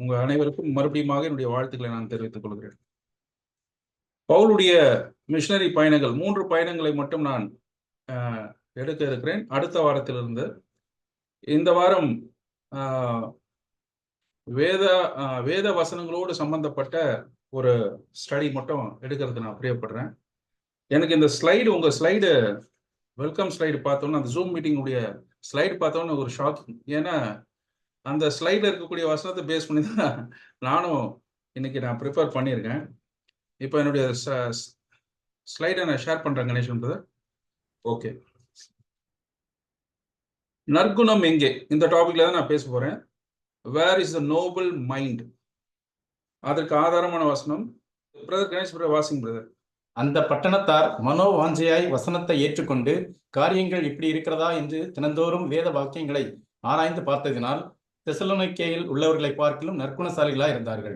உங்க அனைவருக்கும் மறுபடியும் என்னுடைய வாழ்த்துக்களை நான் தெரிவித்துக் கொள்கிறேன். பவுலுடைய மிஷனரி பயணங்கள் 3 பயணங்களை மட்டும் நான் எடுக்க இருக்கிறேன். அடுத்த வாரத்திலிருந்து இந்த வாரம் வேத வசனங்களோடு சம்பந்தப்பட்ட ஒரு ஸ்டடி மட்டும் எடுக்கிறது நான் பிரியப்படுறேன். எனக்கு இந்த ஸ்லைடு, உங்க ஸ்லைடு, வெல்கம் ஸ்லைடு பார்த்தோன்னா, அந்த ஜூம் மீட்டிங்குடைய ஸ்லைடு பார்த்தோன்னு ஒரு ஷாக். ஏன்னா அந்த ஸ்லைடில் இருக்கக்கூடிய வசனத்தை பேஸ் பண்ணி தான் நானும் இன்னைக்கு நான் ப்ரிப்பேர் பண்ணியிருக்கேன். இப்போ என்னுடைய ஸ்லைடை நான் ஷேர் பண்ணுறேன் கணேசன் பிரதர். ஓகே, நற்குணம் எங்கே, இந்த டாபிக்ல தான் நான் பேச போகிறேன். Where is the noble mind, அதற்கு ஆதாரமான வசனம் பிரதர் கணேஷ் பிரதர் வாசிங் பிரதர். அந்த பட்டணத்தார் மனோவாஞ்சையாய் வசனத்தை ஏற்றுக்கொண்டு காரியங்கள் இப்படி இருக்கிறதா என்று தினந்தோறும் வேத வாக்கியங்களை ஆராய்ந்து பார்த்ததினால் தெசலோனிக்கேயில் உள்ளவர்களை பார்க்கிலும் நற்குணசாலிகளாக இருந்தார்கள்.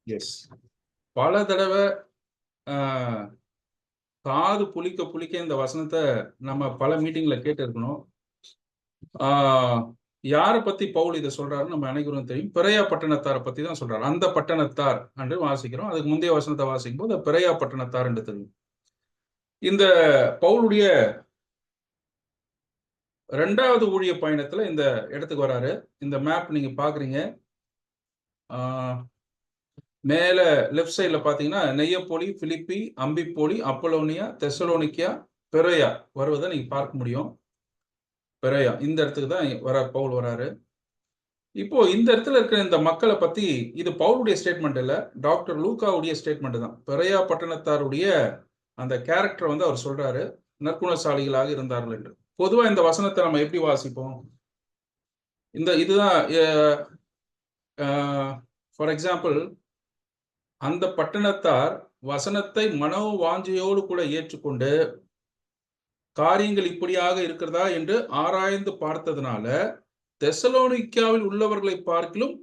எஸ், பல தடவை காது புளிக்க புளிக்க இந்த வசனத்தை நம்ம பல மீட்டிங்ல கேட்டு இருக்கணும். யாரை பத்தி பவுல் இதை சொல்றாரு நம்ம அனைவரும் தெரியும். பெரையா பட்டணத்தாரை பத்தி தான் சொல்றாரு. அந்த பட்டணத்தார் என்று வாசிக்கிறோம். அதுக்கு முந்தைய வசனத்தை வாசிக்கும் போது பெரையா பட்டணத்தார் என்று தெரியும். இந்த பவுலுடைய 2வது ஊழிய பயணத்துல இந்த இடத்துக்கு வராரு. இந்த மேப் நீங்க பாக்குறீங்க. மேல லெஃப்ட் சைட்ல பாத்தீங்கன்னா நெய்யப்போலி, பிலிப்பி, அம்பிப்போலி, அப்பலோனியா, தெசலோனிக்கியா, பெரையா வருவதை நீங்க பார்க்க முடியும். பெரையா இந்த இடத்துக்கு தான் பவுல் வராரு. இப்போ இந்த இடத்துல இருக்கிற இந்த மக்களை பத்தி இது பவுலுடைய ஸ்டேட்மெண்ட் இல்ல, டாக்டர் லூக்காவுடைய ஸ்டேட்மெண்ட் தான். பெரையா பட்டணத்தாருடைய அந்த கேரக்டர் அவர் சொல்றாரு, நற்குணசாலிகளாக இருந்தார்கள் என்று. பொதுவா இந்த வசனத்தை நம்ம எப்படி வாசிப்போம்? இதுதான் ஃபார் எக்ஸாம்பிள், அந்த பட்டணத்தார் வசனத்தை மனோ வாஞ்சையோடு கூட ஏற்றுக்கொண்டு காரியங்கள் இப்படியாக இருக்கிறதா என்று ஆராய்ந்து பார்த்ததுனால தெசலோனிக்காவில் உள்ளவர்களை பார்க்கிலும்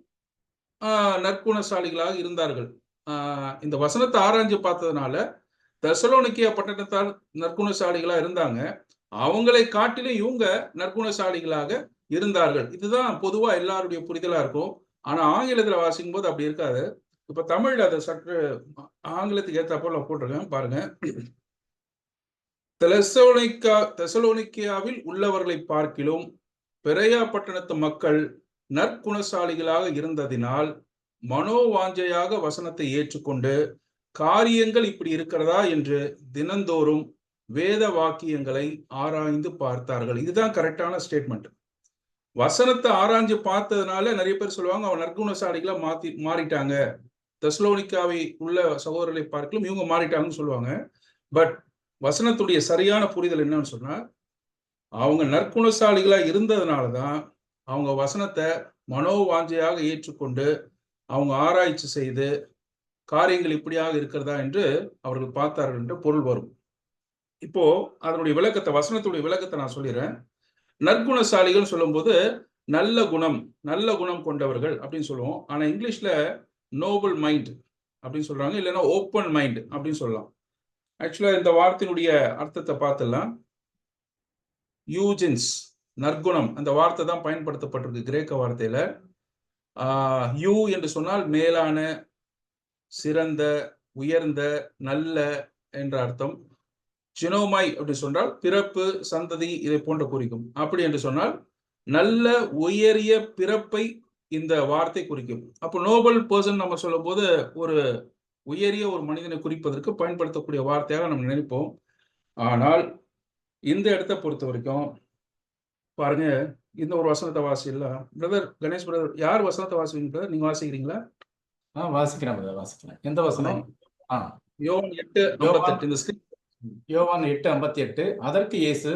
நற்குணசாலிகளாக இருந்தார்கள். இந்த வசனத்தை ஆராய்ஞ்சு பார்த்ததுனால தெசலோனிக்கியா பட்டணத்தார் நற்குணசாலிகளாக இருந்தாங்க. அவங்களை காட்டிலும் இவங்க நற்குணசாலிகளாக இருந்தார்கள். இதுதான் பொதுவா எல்லாருடைய புரிதலா இருக்கும். ஆனா ஆங்கிலத்துல வாசிக்கும் போது அப்படி இருக்காது. இப்ப தமிழ்ல அதை சற்று ஆங்கிலத்துக்கு ஏற்ற போல போட்டிருக்கேன் பாருங்க. தெசலோனிக்கியாவில் உள்ளவர்களை பார்க்கிலும் பெரையா பட்டணத்து மக்கள் நற்குணசாலிகளாக இருந்ததினால் மனோவாஞ்சையாக வசனத்தை ஏற்றுக்கொண்டு காரியங்கள் இப்படி இருக்கிறதா என்று தினந்தோறும் வேத வாக்கியங்களை ஆராய்ந்து பார்த்தார்கள். இதுதான் கரெக்டான ஸ்டேட்மெண்ட். வசனத்தை ஆராய்ஞ்சு பார்த்ததுனால நிறைய பேர் சொல்லுவாங்க அவன் நற்குணசாலிகளா மாறிட்டாங்க, தெசலோனிக்காவை உள்ள சகோதரர்களை பார்க்கலும் இவங்க மாறிட்டாங்கன்னு சொல்லுவாங்க. பட் வசனத்துடைய சரியான புரிதல் என்னன்னு சொன்னா, அவங்க நற்குணசாலிகளா இருந்ததுனாலதான் அவங்க வசனத்தை மனோவாஞ்சையாக ஏற்றுக்கொண்டு அவங்க ஆராய்ச்சி செய்து காரியங்கள் இப்படியாக இருக்கிறதா என்று அவர்கள் பார்த்தார்கள் என்று பொருள் வரும். இப்போ அதனுடைய விளக்கத்தை, வசனத்துடைய விளக்கத்தை நான் சொல்லிடுறேன். நற்குணசாலிகள் சொல்லும் போது நல்ல குணம் கொண்டவர்கள் அப்படின்னு சொல்லுவோம். ஆனா இங்கிலீஷ்ல நோபல் மைண்ட் அப்படின்னு சொல்றாங்க, இல்லைன்னா ஓப்பன் மைண்ட் அப்படின்னு சொல்லலாம். ஆக்சுவலா இந்த வார்த்தையினுடைய அர்த்தத்தை பார்த்துடலாம். யூஜின்ஸ், நற்குணம், அந்த வார்த்தை தான் பயன்படுத்தப்பட்டிருக்கு கிரேக்க வார்த்தையில. யூ என்று சொன்னால் மேலான, சிறந்த, உயர்ந்த, நல்ல என்ற அர்த்தம். ஜினோமாய் அப்படி சொன்னால் பிறப்பு, சந்ததி, இதை போன்ற குறிக்கும். அப்படி என்று சொன்னால் நல்ல உயரிய பிறப்பை இந்த வார்த்தை குறிக்கும். அப்போ நோபல் பர்சன் நம்ம சொல்லும் போது ஒரு உயரிய ஒரு மனிதனை குறிப்பதற்கு பயன்படுத்தக்கூடிய வார்த்தையாக நம்ம நினைப்போம். ஆனால் இந்த இடத்தை பொறுத்த வரைக்கும் பாருங்க, இந்த ஒரு வசனத்தை வாசிக்கலாம். பிரதர் கணேஷ் பிரதர், யார் வசனத்தை வாசிக்கிறீங்க பிரதர்? நீங்க வாசிக்கிறீங்களா? வாசிக்கிறேன் பிரதர், வாசிக்கிறேன். எந்த வசனம்? யோவான் 8:58. இந்த ஸ்கிரிப்ட் யோவான் 8:58. அதற்கு இயேசு,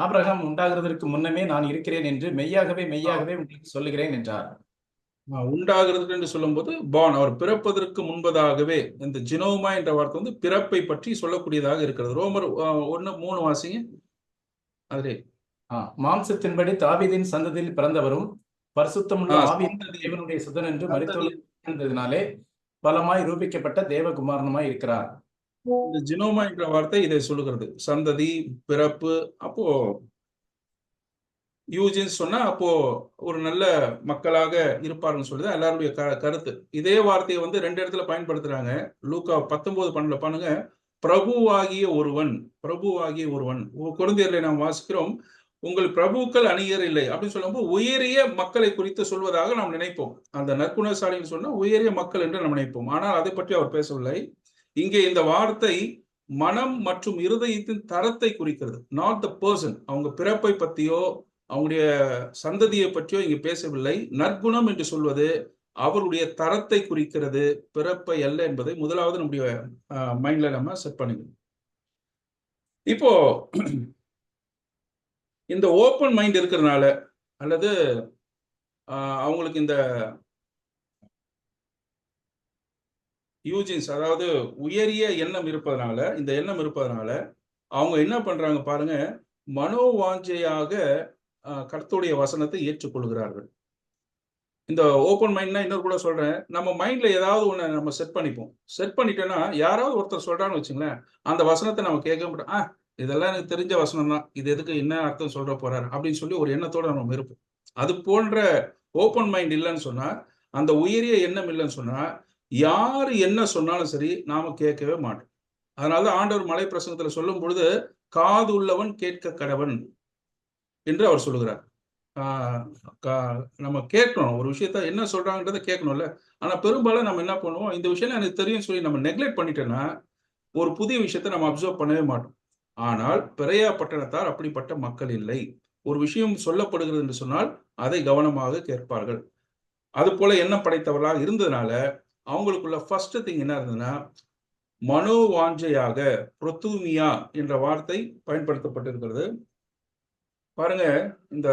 ஆபிரகாம் உண்டாகிறதற்கு முன்னமே நான் இருக்கிறேன் என்று மெய்யாகவே உங்களுக்கு சொல்லுகிறேன் என்றார். உண்டாகிறதுக்கு என்று சொல்லும் போது பான், அவர் பிறப்பதற்கு முன்பதாகவே. இந்த ஜினோமா என்ற வார்த்தை பிறப்பை பற்றி சொல்லக்கூடியதாக இருக்கிறது. ரோமர் 1:3 வாசிங்க. அதிலே மாம்சத்தின்படி தாவீதின் சந்ததியில் பிறந்தவரும் பரிசுத்தமுள்ள ஆவியின் தேவனுடைய சுதன் என்று மரித்ததினாலே பலமாய் ரூபிக்கப்பட்ட தேவகுமாரனுமாய் இருக்கிறார். இந்த ஜினோமா என்ற வார்த்தை இதை சொல்லுகிறது, சந்ததி, பிறப்பு. அப்போ யூஜின்ஸ் சொன்னா அப்போ ஒரு நல்ல மக்களாக இருப்பாருன்னு சொல்லிதான் எல்லாருடைய கருத்து. இதே வார்த்தையை வந்து 2 இடத்துல பயன்படுத்துறாங்க. லூக்கா 19:12 பண்ணுங்க. பிரபுவாகிய ஒருவன். கொரிந்தியர்ல நாம் வாசிக்கிறோம், உங்கள் பிரபுக்கள் அநேகர் இல்லை அப்படின்னு சொல்லும்போது உயரிய மக்களை குறித்து சொல்வதாக நாம் நினைப்போம். அந்த நற்குணசாலின்னு சொன்னா உயரிய மக்கள் என்று நாம் நினைப்போம். ஆனால் அதை பற்றி அவர் பேசவில்லை. இங்கே இந்த வார்த்தை மனம் மற்றும் இருதயத்தின் தரத்தை குறிக்கிறது, நாட் த பர்சன். அவங்க பிறப்பை பற்றியோ அவங்களுடைய சந்ததியை பற்றியோ இங்கு பேசவில்லை. நற்குணம் என்று சொல்வது அவருடைய தரத்தை குறிக்கிறது, பிறப்பை அல்ல என்பதை முதலாவது நம்முடைய மைண்ட்ல நம்ம செட் பண்ணிக்கணும். இப்போ இந்த ஓப்பன் மைண்ட் இருக்கிறதுனால அல்லது அவங்களுக்கு இந்த யூஜின்ஸ் அதாவது உயரிய எண்ணம் இருப்பதனால அவங்க என்ன பண்றாங்க பாருங்க, மனோவாஞ்சையாக கர்த்தருடைய வசனத்தை ஏற்றுக்கொள்கிறார்கள். இந்த ஓப்பன் மைண்ட்னா இன்னொரு கூட சொல்றேன், நம்ம மைண்ட்ல ஏதாவது ஒண்ணு நம்ம செட் பண்ணிட்டோம்னா யாராவது ஒருத்தர் சொல்றான்னு வச்சுங்களேன், அந்த வசனத்தை நம்ம கேட்க மாட்டோம். இதெல்லாம் எனக்கு தெரிஞ்ச வசனம் தான், இது எதுக்கு என்ன அர்த்தம் சொல்ற போறாரு அப்படின்னு சொல்லி ஒரு எண்ணத்தோட நம்ம இருப்போம். அது போன்ற ஓப்பன் மைண்ட் இல்லைன்னு சொன்னா, அந்த உயரிய எண்ணம் இல்லைன்னு சொன்னா, யாரு என்ன சொன்னாலும் சரி நாம கேட்கவே மாட்டோம். அதனாலதான் ஆண்டவர் மலை பிரசங்கத்துல சொல்லும் பொழுது காது உள்ளவன் கேட்க கடவன் என்று அவர் சொல்லுகிறார். நம்ம கேட்கணும், ஒரு விஷயத்த என்ன சொல்றாங்கன்றத கேட்கணும்ல. ஆனா பெரும்பாலும் நம்ம என்ன பண்ணுவோம், இந்த விஷயம் எனக்கு தெரியும் சொல்லி நம்ம நெக்லெக்ட் பண்ணிட்டோம்னா ஒரு புதிய விஷயத்த நம்ம அப்சர்வ் பண்ணவே மாட்டோம். ஆனால் பெரையா பட்டணத்தார் அப்படிப்பட்ட மக்கள் இல்லை. ஒரு விஷயம் சொல்லப்படுகிறது என்று சொன்னால் அதை கவனமாக கேட்பார்கள். அது போல எண்ணம் படைத்தவர்களாக இருந்ததுனால அவங்களுக்குள்ள ஃபர்ஸ்ட் திங் என்ன இருந்ததுன்னா, மனோவாஞ்சையாக புரோதூமியா என்ற வார்த்தை பயன்படுத்தப்பட்டிருக்கிறது. பாருங்க, இந்த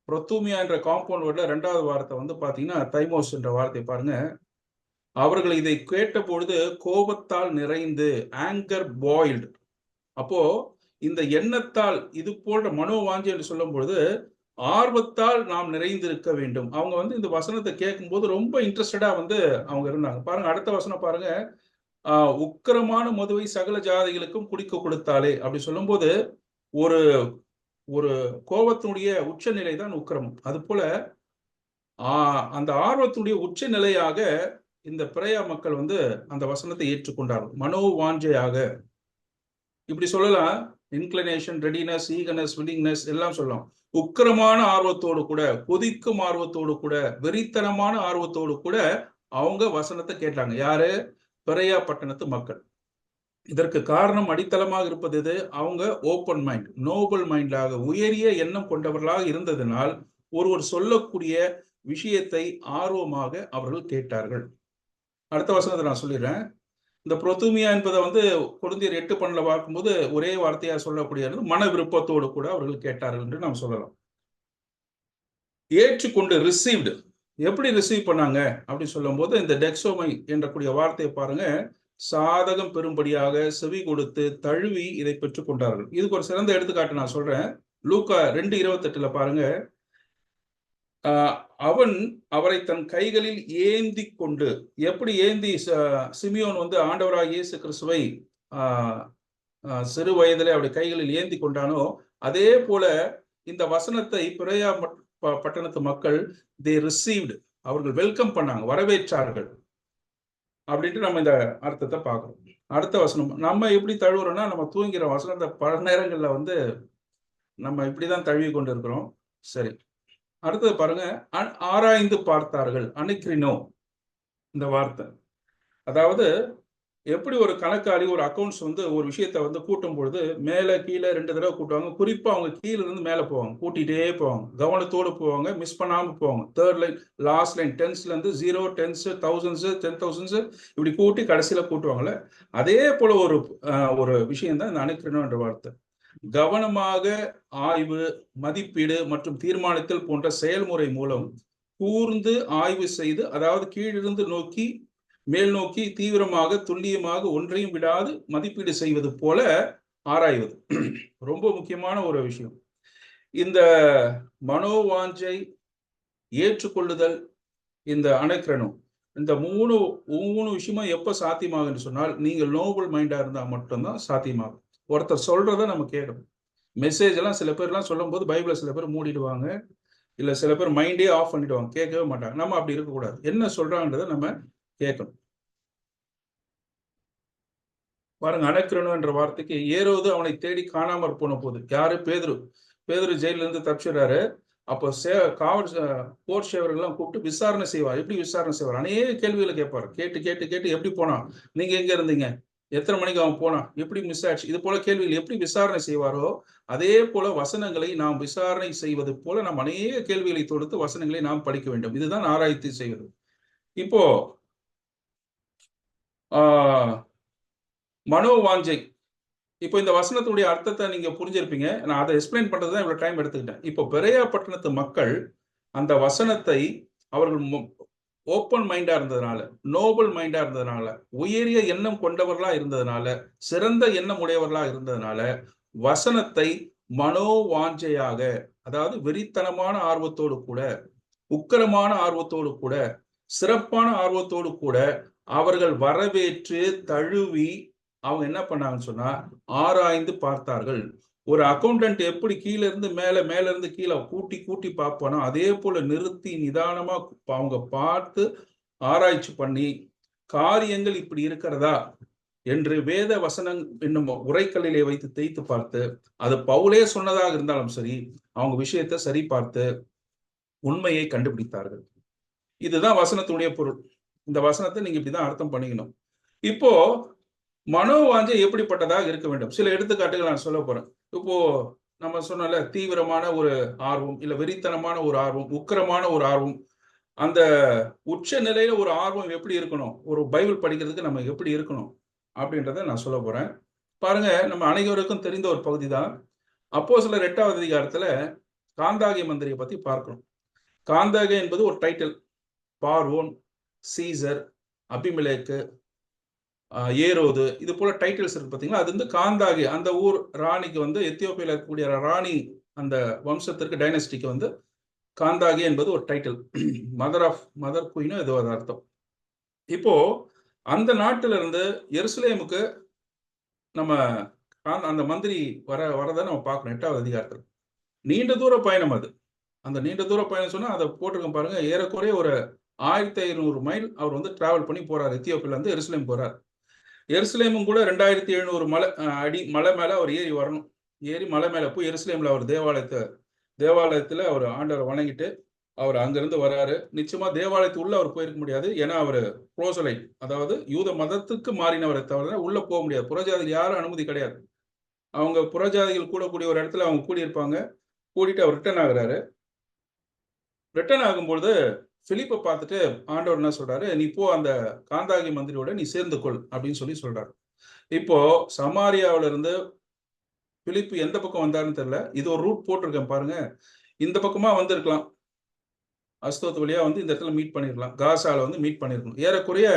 புரோதூமியா என்ற காம்பவுண்ட் வேர்ட்ல 2வது வார்த்தை வந்து பாத்தீங்கன்னா தைமோஸ் என்ற வார்த்தை பாருங்க. அவர்கள் இதை கேட்ட பொழுது கோபத்தால் நிறைந்து, ஆங்கர் பாயில்டு. அப்போ இந்த எண்ணத்தால், இது போன்ற மனோவாஞ்சை என்று சொல்லும் பொழுது ஆர்வத்தால் நாம் நிறைந்திருக்க வேண்டும். அவங்க வந்து இந்த வசனத்தை கேட்கும் போது ரொம்ப இன்ட்ரெஸ்டடா வந்து அவங்க இருந்தாங்க. பாருங்க, அடுத்த வசனம் பாருங்க, உக்கிரமான மதுவை சகல ஜாதிகளுக்கும் குடிக்க கொடுத்தாலே அப்படி சொல்லும் போது ஒரு ஒரு கோபத்தினுடைய உச்சநிலை தான் உக்கிரமம். அது போல அந்த ஆர்வத்தினுடைய உச்ச நிலையாக இந்த பிரயா மக்கள் வந்து அந்த வசனத்தை ஏற்றுக்கொண்டார்கள். மனோவாஞ்சையாக இப்படி சொல்லலாம், இன்க்ளினேஷன், ரெடினஸ், ஈகர்னஸ், வில்லிங்னஸ் எல்லாம் சொல்லலாம். உக்கிரமான ஆர்வத்தோடு கூட, கொதிக்கும் ஆர்வத்தோடு கூட, வெறித்தனமான ஆர்வத்தோடு கூட அவங்க வசனத்தை கேட்டாங்க. யாரு? பெரையா பட்டணத்து மக்கள். இதற்கு காரணம் அடித்தளமாக இருப்பது எது? அவங்க ஓப்பன் மைண்ட், நோபல் மைண்டாக, உயரிய எண்ணம் கொண்டவர்களாக இருந்ததனால் ஒருவர் சொல்லக்கூடிய விஷயத்தை ஆர்வமாக அவர்கள் கேட்டார்கள். அடுத்த வசனத்தை நான் சொல்லிடுறேன். இந்த புரோதூமியா என்பதை வந்து கொரிந்தியர் 8:12 பார்க்கும்போது ஒரே வார்த்தையா சொல்லக்கூடிய மன விருப்பத்தோடு கூட அவர்கள் கேட்டார்கள் என்று நாம் சொல்லலாம். ஏற்றுக்கொண்டு, ரிசீவ்டு. எப்படி ரிசீவ் பண்ணாங்க அப்படின்னு சொல்லும் போது இந்த டெக்ஸோமை என்றக்கூடிய வார்த்தையை பாருங்க, சாதகம் பெறும்படியாக செவி கொடுத்து தழுவி இதை பெற்றுக் கொண்டார்கள். இதுக்கு ஒரு சிறந்த எடுத்துக்காட்டு நான் சொல்றேன். லூக்கா 2:28 பாருங்க, அவன் அவரை தன் கைகளில் ஏந்தி கொண்டு, எப்படி ஏந்தி சிமியோன் வந்து ஆண்டவராக இயேசு கிறிஸ்துவை சிறு வயதிலே அவருடைய கைகளில் ஏந்தி கொண்டானோ அதே போல இந்த வசனத்தை பெரையா பட்டணத்து மக்கள் தே ரிசீவ்டு, அவர்கள் வெல்கம் பண்ணாங்க, வரவேற்றார்கள் அப்படின்ட்டு நம்ம இந்த அர்த்தத்தை பார்க்கிறோம். அடுத்த வசனம், நம்ம எப்படி தழுவுறோம்னா நம்ம தூங்கிற வசனத்தை பல நேரங்கள்ல வந்து நம்ம இப்படிதான் தழுவி கொண்டு இருக்கிறோம். சரி, அடுத்தது பாருங்க, ஆராய்ந்து பார்த்தார்கள். அனிக்ரினோ இந்த வார்த்தை, அதாவது எப்படி ஒரு கணக்காளி, ஒரு அக்கௌண்ட்ஸ் வந்து ஒரு விஷயத்த வந்து கூட்டும் பொழுது மேலே கீழே 2 தடவை கூட்டுவாங்க. குறிப்பா அவங்க கீழே இருந்து மேலே போவாங்க, கூட்டிகிட்டே போவாங்க, கவனத்தோடு போவாங்க, மிஸ் பண்ணாம போவாங்க. 3rd லைன் லாஸ்ட் லைன் டென்ஸ்ல இருந்து 0, டென்ஸ், தௌசண்ட்ஸ், 10,000s இப்படி கூட்டி கடைசியில கூட்டுவாங்கல்ல, அதே போல ஒரு விஷயம் தான் இந்த அனிக்ரினோ என்ற வார்த்தை. கவனமாக ஆய்வு, மதிப்பீடு மற்றும் தீர்மானித்தல் போன்ற செயல்முறை மூலம் கூர்ந்து ஆய்வு செய்து, அதாவது கீழிருந்து நோக்கி மேல் நோக்கி தீவிரமாக துல்லியமாக ஒன்றையும் விடாது மதிப்பீடு செய்வது போல ஆராய்வது ரொம்ப முக்கியமான ஒரு விஷயம். இந்த மனோவாஞ்சை, ஏற்றுக்கொள்ளுதல், இந்த அனிக்ரினோ, இந்த மூணு விஷயமும் எப்ப சாத்தியமாகும் சொன்னால் நீங்கள் நோபல் மைண்டா இருந்தா மட்டும்தான் சாத்தியமாகும். ஒருத்தர் சொல்றதை நம்ம கேட்கணும். மெசேஜ் எல்லாம் சில பேர்லாம் சொல்லும் போது பைபிளை சில பேர் மூடிடுவாங்க, இல்ல சில பேர் மைண்டே ஆஃப் பண்ணிடுவாங்க, கேட்கவே மாட்டாங்க. நம்ம அப்படி இருக்கக்கூடாது. என்ன சொல்றாங்கன்றதை நம்ம கேட்கணும். பாருங்க, அடக்கிறணும் என்ற வார்த்தைக்கு ஏரோது அவனை தேடி காணாமற் போன போது, யாரு? பேதுரு ஜெயில இருந்து தப்பிச்சிடுறாரு. அப்போ காவல் போர் சேவர்கள்லாம் கூப்பிட்டு விசாரணை செய்வார். எப்படி விசாரணை செய்வார்? அநேக கேள்விகளை கேட்பார். கேட்டு கேட்டு கேட்டு எப்படி போனான், நீங்க எங்க இருந்தீங்க, எத்தனை மணிக்கு அவன் போனான், எப்படி மிஸ் ஆச்சு, இது போல கேள்விகள் எப்படி விசாரணை செய்வாரோ அதே போல வசனங்களை நாம் விசாரணை செய்வது போல நாம் அநேக கேள்விகளை தொடுத்து வசனங்களை நாம் படிக்க வேண்டும். இதுதான் ஆராய்ச்சி செய்வது. இப்போ மனோவாஞ்சை, இப்போ இந்த வசனத்துடைய அர்த்தத்தை நீங்க புரிஞ்சிருப்பீங்க. நான் அதை எக்ஸ்பிளைன் பண்றதுதான் இவ்வளவு டைம் எடுத்துக்கிட்டேன். இப்போ பெரேயா பட்டணத்து மக்கள் அந்த வசனத்தை அவர்கள் ஓப்பன் மைண்டா இருந்ததுனால, நோபல் மைண்டா இருந்ததுனால, உயரிய எண்ணம் கொண்டவர்களா இருந்ததுனால, சிறந்த எண்ணம் உடையவர்களா இருந்ததுனால வசனத்தை மனோவாஞ்சையாக, அதாவது வெறித்தனமான ஆர்வத்தோடு கூட, உக்கிரமான ஆர்வத்தோடு கூட, சிறப்பான ஆர்வத்தோடு கூட அவர்கள் வரவேற்று தழுவி அவங்க என்ன பண்ணாங்கன்னு சொன்னா ஆராய்ந்து பார்த்தார்கள். ஒரு அக்கௌண்டன்ட் எப்படி கீழே இருந்து மேல, மேல இருந்து கீழே கூட்டி கூட்டி பார்ப்பானோ அதே போல நிறுத்தி நிதானமா அவங்க பார்த்து ஆராய்ச்சி பண்ணி காரியங்கள் இப்படி இருக்கிறதா என்று வேத வசனம் என்னும் உரைக்கல்லிலே வைத்து தேய்த்து பார்த்து, அது பவுலே சொன்னதாக இருந்தாலும் சரி, அவங்க விஷயத்தை சரி பார்த்து உண்மையை கண்டுபிடித்தார்கள். இதுதான் வசனத்துடைய பொருள். இந்த வசனத்தை நீங்க இப்படிதான் அர்த்தம் பண்ணிக்கணும். இப்போ மனோவாஞ்சை எப்படிப்பட்டதாக இருக்க வேண்டும்? சில எடுத்துக்காட்டுகள் நான் சொல்ல போறேன். இப்போ நம்ம சொன்னல, தீவிரமான ஒரு ஆர்வம், இல்ல வெறித்தனமான ஒரு ஆர்வம், உக்கிரமான ஒரு ஆர்வம், அந்த உச்ச நிலையில ஒரு ஆர்வம் எப்படி இருக்கணும், ஒரு பைபிள் படிக்கிறதுக்கு நம்ம எப்படி இருக்கணும் அப்படின்றத நான் சொல்ல போறேன். பாருங்க, நம்ம அனைவருக்கும் தெரிந்த ஒரு பகுதி தான். அப்போஸ்தலர் 8வது அதிகாரத்துல காந்தாகி மந்திரியை பத்தி பார்க்கிறோம். காந்தாகி என்பது ஒரு டைட்டில். பார்வோன், சீசர், அபிமெலேக்கு, ஏரோது, இது போல டைட்டில்ஸ் இருக்கு பாத்தீங்களா. அது வந்து காந்தாகி, அந்த ஊர் ராணிக்கு வந்து எத்தியோப்பியால இருக்கக்கூடிய ராணி, அந்த வம்சத்திற்கு, டைனஸ்டிக்கு வந்து காந்தாகி என்பது ஒரு டைட்டில். மதர் குயினும் ஏதோ அது அர்த்தம். இப்போ அந்த நாட்டில இருந்து எருசலேமுக்கு நம்ம அந்த மந்திரி வரதை நம்ம பார்க்கணும் 8வது அதிகாரத்தில். நீண்ட தூர பயணம் அது. அந்த நீண்ட தூர பயணம் சொன்னா அதை போட்டிருக்கோம் பாருங்க. ஏறக்குறைய ஒரு 1500 மைல் அவர் வந்து டிராவல் பண்ணி போறார். எத்தியோப்பியால இருந்து எருசலேம் போறார். எருசலேமும் கூட 2700 அடி மலை மேல அவர் ஏறி வரணும். ஏறி மலை மேல போய் எருசலேம்ல அவர் தேவாலயத்துல அவர் ஆண்டவரை வணங்கிட்டு அவர் அங்கிருந்து வராரு. நிச்சயமா தேவாலயத்து உள்ள அவர் போயிருக்க முடியாது. ஏன்னா அவர் புரோசலைட், அதாவது யூத மதத்துக்கு மாறினவரை தவிர உள்ள போக முடியாது. புறஜாதிகள் யாரும் அனுமதி கிடையாது. அவங்க புறஜாதிகள் கூடக்கூடிய ஒரு இடத்துல அவங்க கூடியிருப்பாங்க. கூடிட்டு அவர் ரிட்டர்ன் ஆகுறாரு. ரிட்டர்ன் ஆகும்பொழுது பிலிப்பை பார்த்துட்டு ஆண்டவர் என்ன சொல்றாரு, நீ போ அந்த காந்தாகி மந்திரியோட நீ சேர்ந்து கொள் அப்படின்னு சொல்றாரு. இப்போ சமாரியாவில இருந்து பிலிப்பு எந்த பக்கம் வந்தாருன்னு தெரியல. இது ஒரு ரூட் போட்டிருக்கேன் பாருங்க. இந்த பக்கமா வந்திருக்கலாம், அஸ்தோத் வழியா வந்து இந்த இடத்துல மீட் பண்ணிருக்கலாம், காசால வந்து மீட் பண்ணிருக்கணும். ஏறக்குறைய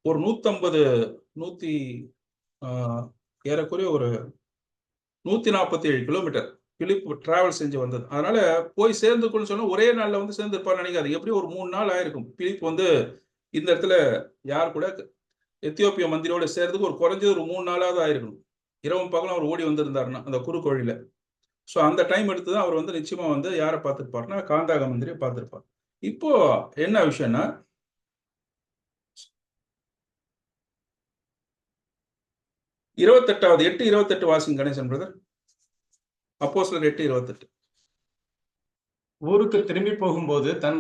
ஒரு 147 கிலோமீட்டர் பிலிப் டிராவல் செஞ்சு வந்தது. அதனால போய் சேர்ந்துக்குன்னு சொன்னா ஒரே நாள்ல வந்து சேர்ந்து இருப்பான்னு நினைக்காது. எப்படி ஒரு 3 நாள் ஆயிருக்கும். பிலிப் வந்து இந்த இடத்துல யார் கூட எத்தியோப்பிய மந்திரியோட சேர்றதுக்கு ஒரு குறைஞ்சது ஒரு 3 நாளாவது ஆயிருக்கணும். இரவும் பகலும் அவர் ஓடி வந்திருந்தாருன்னா அந்த குறுக்கோழில. ஸோ அந்த டைம் எடுத்துதான் அவர் வந்து நிச்சயமா வந்து யாரை பார்த்திருப்பாருன்னா காந்தாக மந்திரியை பார்த்திருப்பார். இப்போ என்ன விஷயம்னா, இருபத்தெட்டாவது 8:28 வாசிங்க கணேசன் பிரதர். அப்போஸ்தலர் 8:28. ஊருக்கு திரும்பி போகும்போது தன்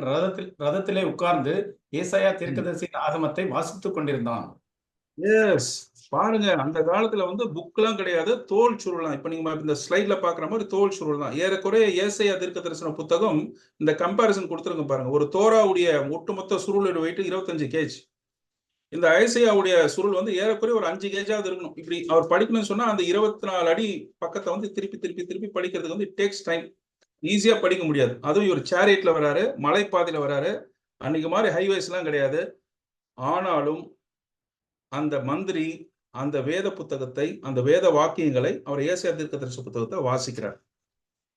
ரதத்திலே உட்கார்ந்து ஏசாயா தீர்க்கதரிசியின் ஆகமத்தை வாசித்துக் கொண்டிருந்தான். எஸ், பாருங்க, அந்த காலத்துல வந்து புக் எல்லாம் கிடையாது, தோல் சுருள் தான். இப்ப நீங்க இந்த ஸ்லைட்ல பாக்குற மாதிரி தோல் சுருள் தான். ஏறக்குறைய ஏசாயா தீர்க்க தரிசன புத்தகம் இந்த கம்பாரிசன் கொடுத்துருங்க பாருங்க. ஒரு தோராவுடைய ஒட்டுமொத்த சுருளோட வெயிட் 25 கேஜ். இந்த ஐசையாவுடைய சுருள் வந்து ஏறக்குறைய ஒரு 5 கேஜாவது இருக்கணும். இப்படி அவர் படிக்கணும்னு சொன்னா அந்த 24 அடி பக்கத்தை வந்து திருப்பி திருப்பி திருப்பி படிக்கிறதுக்கு வந்து இட் டேக்ஸ் டைம். ஈஸியா படிக்க முடியாது. அதுவும் இவர் சேரியட்ல வராரு, மலைப்பாதையில வராரு. அன்னைக்கு மாதிரி ஹைவேஸ் எல்லாம் கிடையாது. ஆனாலும் அந்த மந்திரி அந்த வேத புத்தகத்தை, அந்த வேத வாக்கியங்களை அவர் ஏசாயா தீர்க்கதரிசி புத்தகத்தை வாசிக்கிறார்.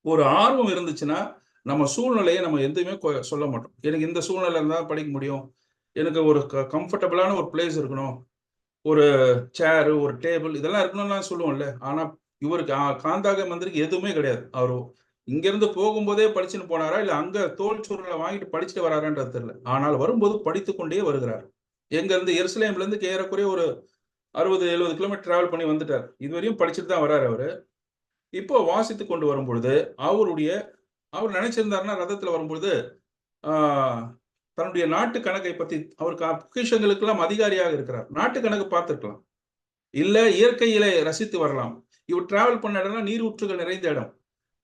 ஒரு ஆர்வம் இருந்துச்சுன்னா நம்ம சூழ்நிலையை நம்ம எதுவுமே சொல்ல மாட்டோம். எனக்கு இந்த சூழ்நிலை இருந்தா படிக்க முடியும், எனக்கு ஒரு கம்ஃபர்டபுளான ஒரு பிளேஸ் இருக்கணும், ஒரு சேரு, ஒரு டேபிள், இதெல்லாம் இருக்கணும்னு சொல்லுவோம்ல. ஆனா இவருக்கு காந்தாக மந்திரிக்கு எதுவுமே கிடையாது. அவரு இங்கிருந்து போகும்போதே படிச்சுன்னு போனாரா, இல்ல அங்க தோல் சுருளை வாங்கிட்டு படிச்சுட்டு வராரான்றது தெரியல. ஆனால் வரும்போது படித்துக் கொண்டே வருகிறார். எங்க இருந்து எருசலேம்ல இருந்து ஏறக்குறைய ஒரு 60-70 கிலோமீட்டர் டிராவல் பண்ணி வந்துட்டார். இதுவரையும் படிச்சுட்டு தான் வராரு அவரு. இப்போ வாசித்துக் கொண்டு வரும்பொழுது அவர் நினைச்சிருந்தாருன்னா ரதத்துல வரும்பொழுது ஆஹ், தன்னுடைய நாட்டு கணக்கை பத்தி அவர் பொக்கிஷங்களுக்கெல்லாம் அதிகாரியாக இருக்கிறார். நாட்டு கணக்கு பார்த்திருக்கலாம், இல்ல இயற்கையிலே ரசித்து வரலாம். இவர் டிராவல் பண்ண இடம்னா நீரூற்றுகள் நிறைந்த இடம்.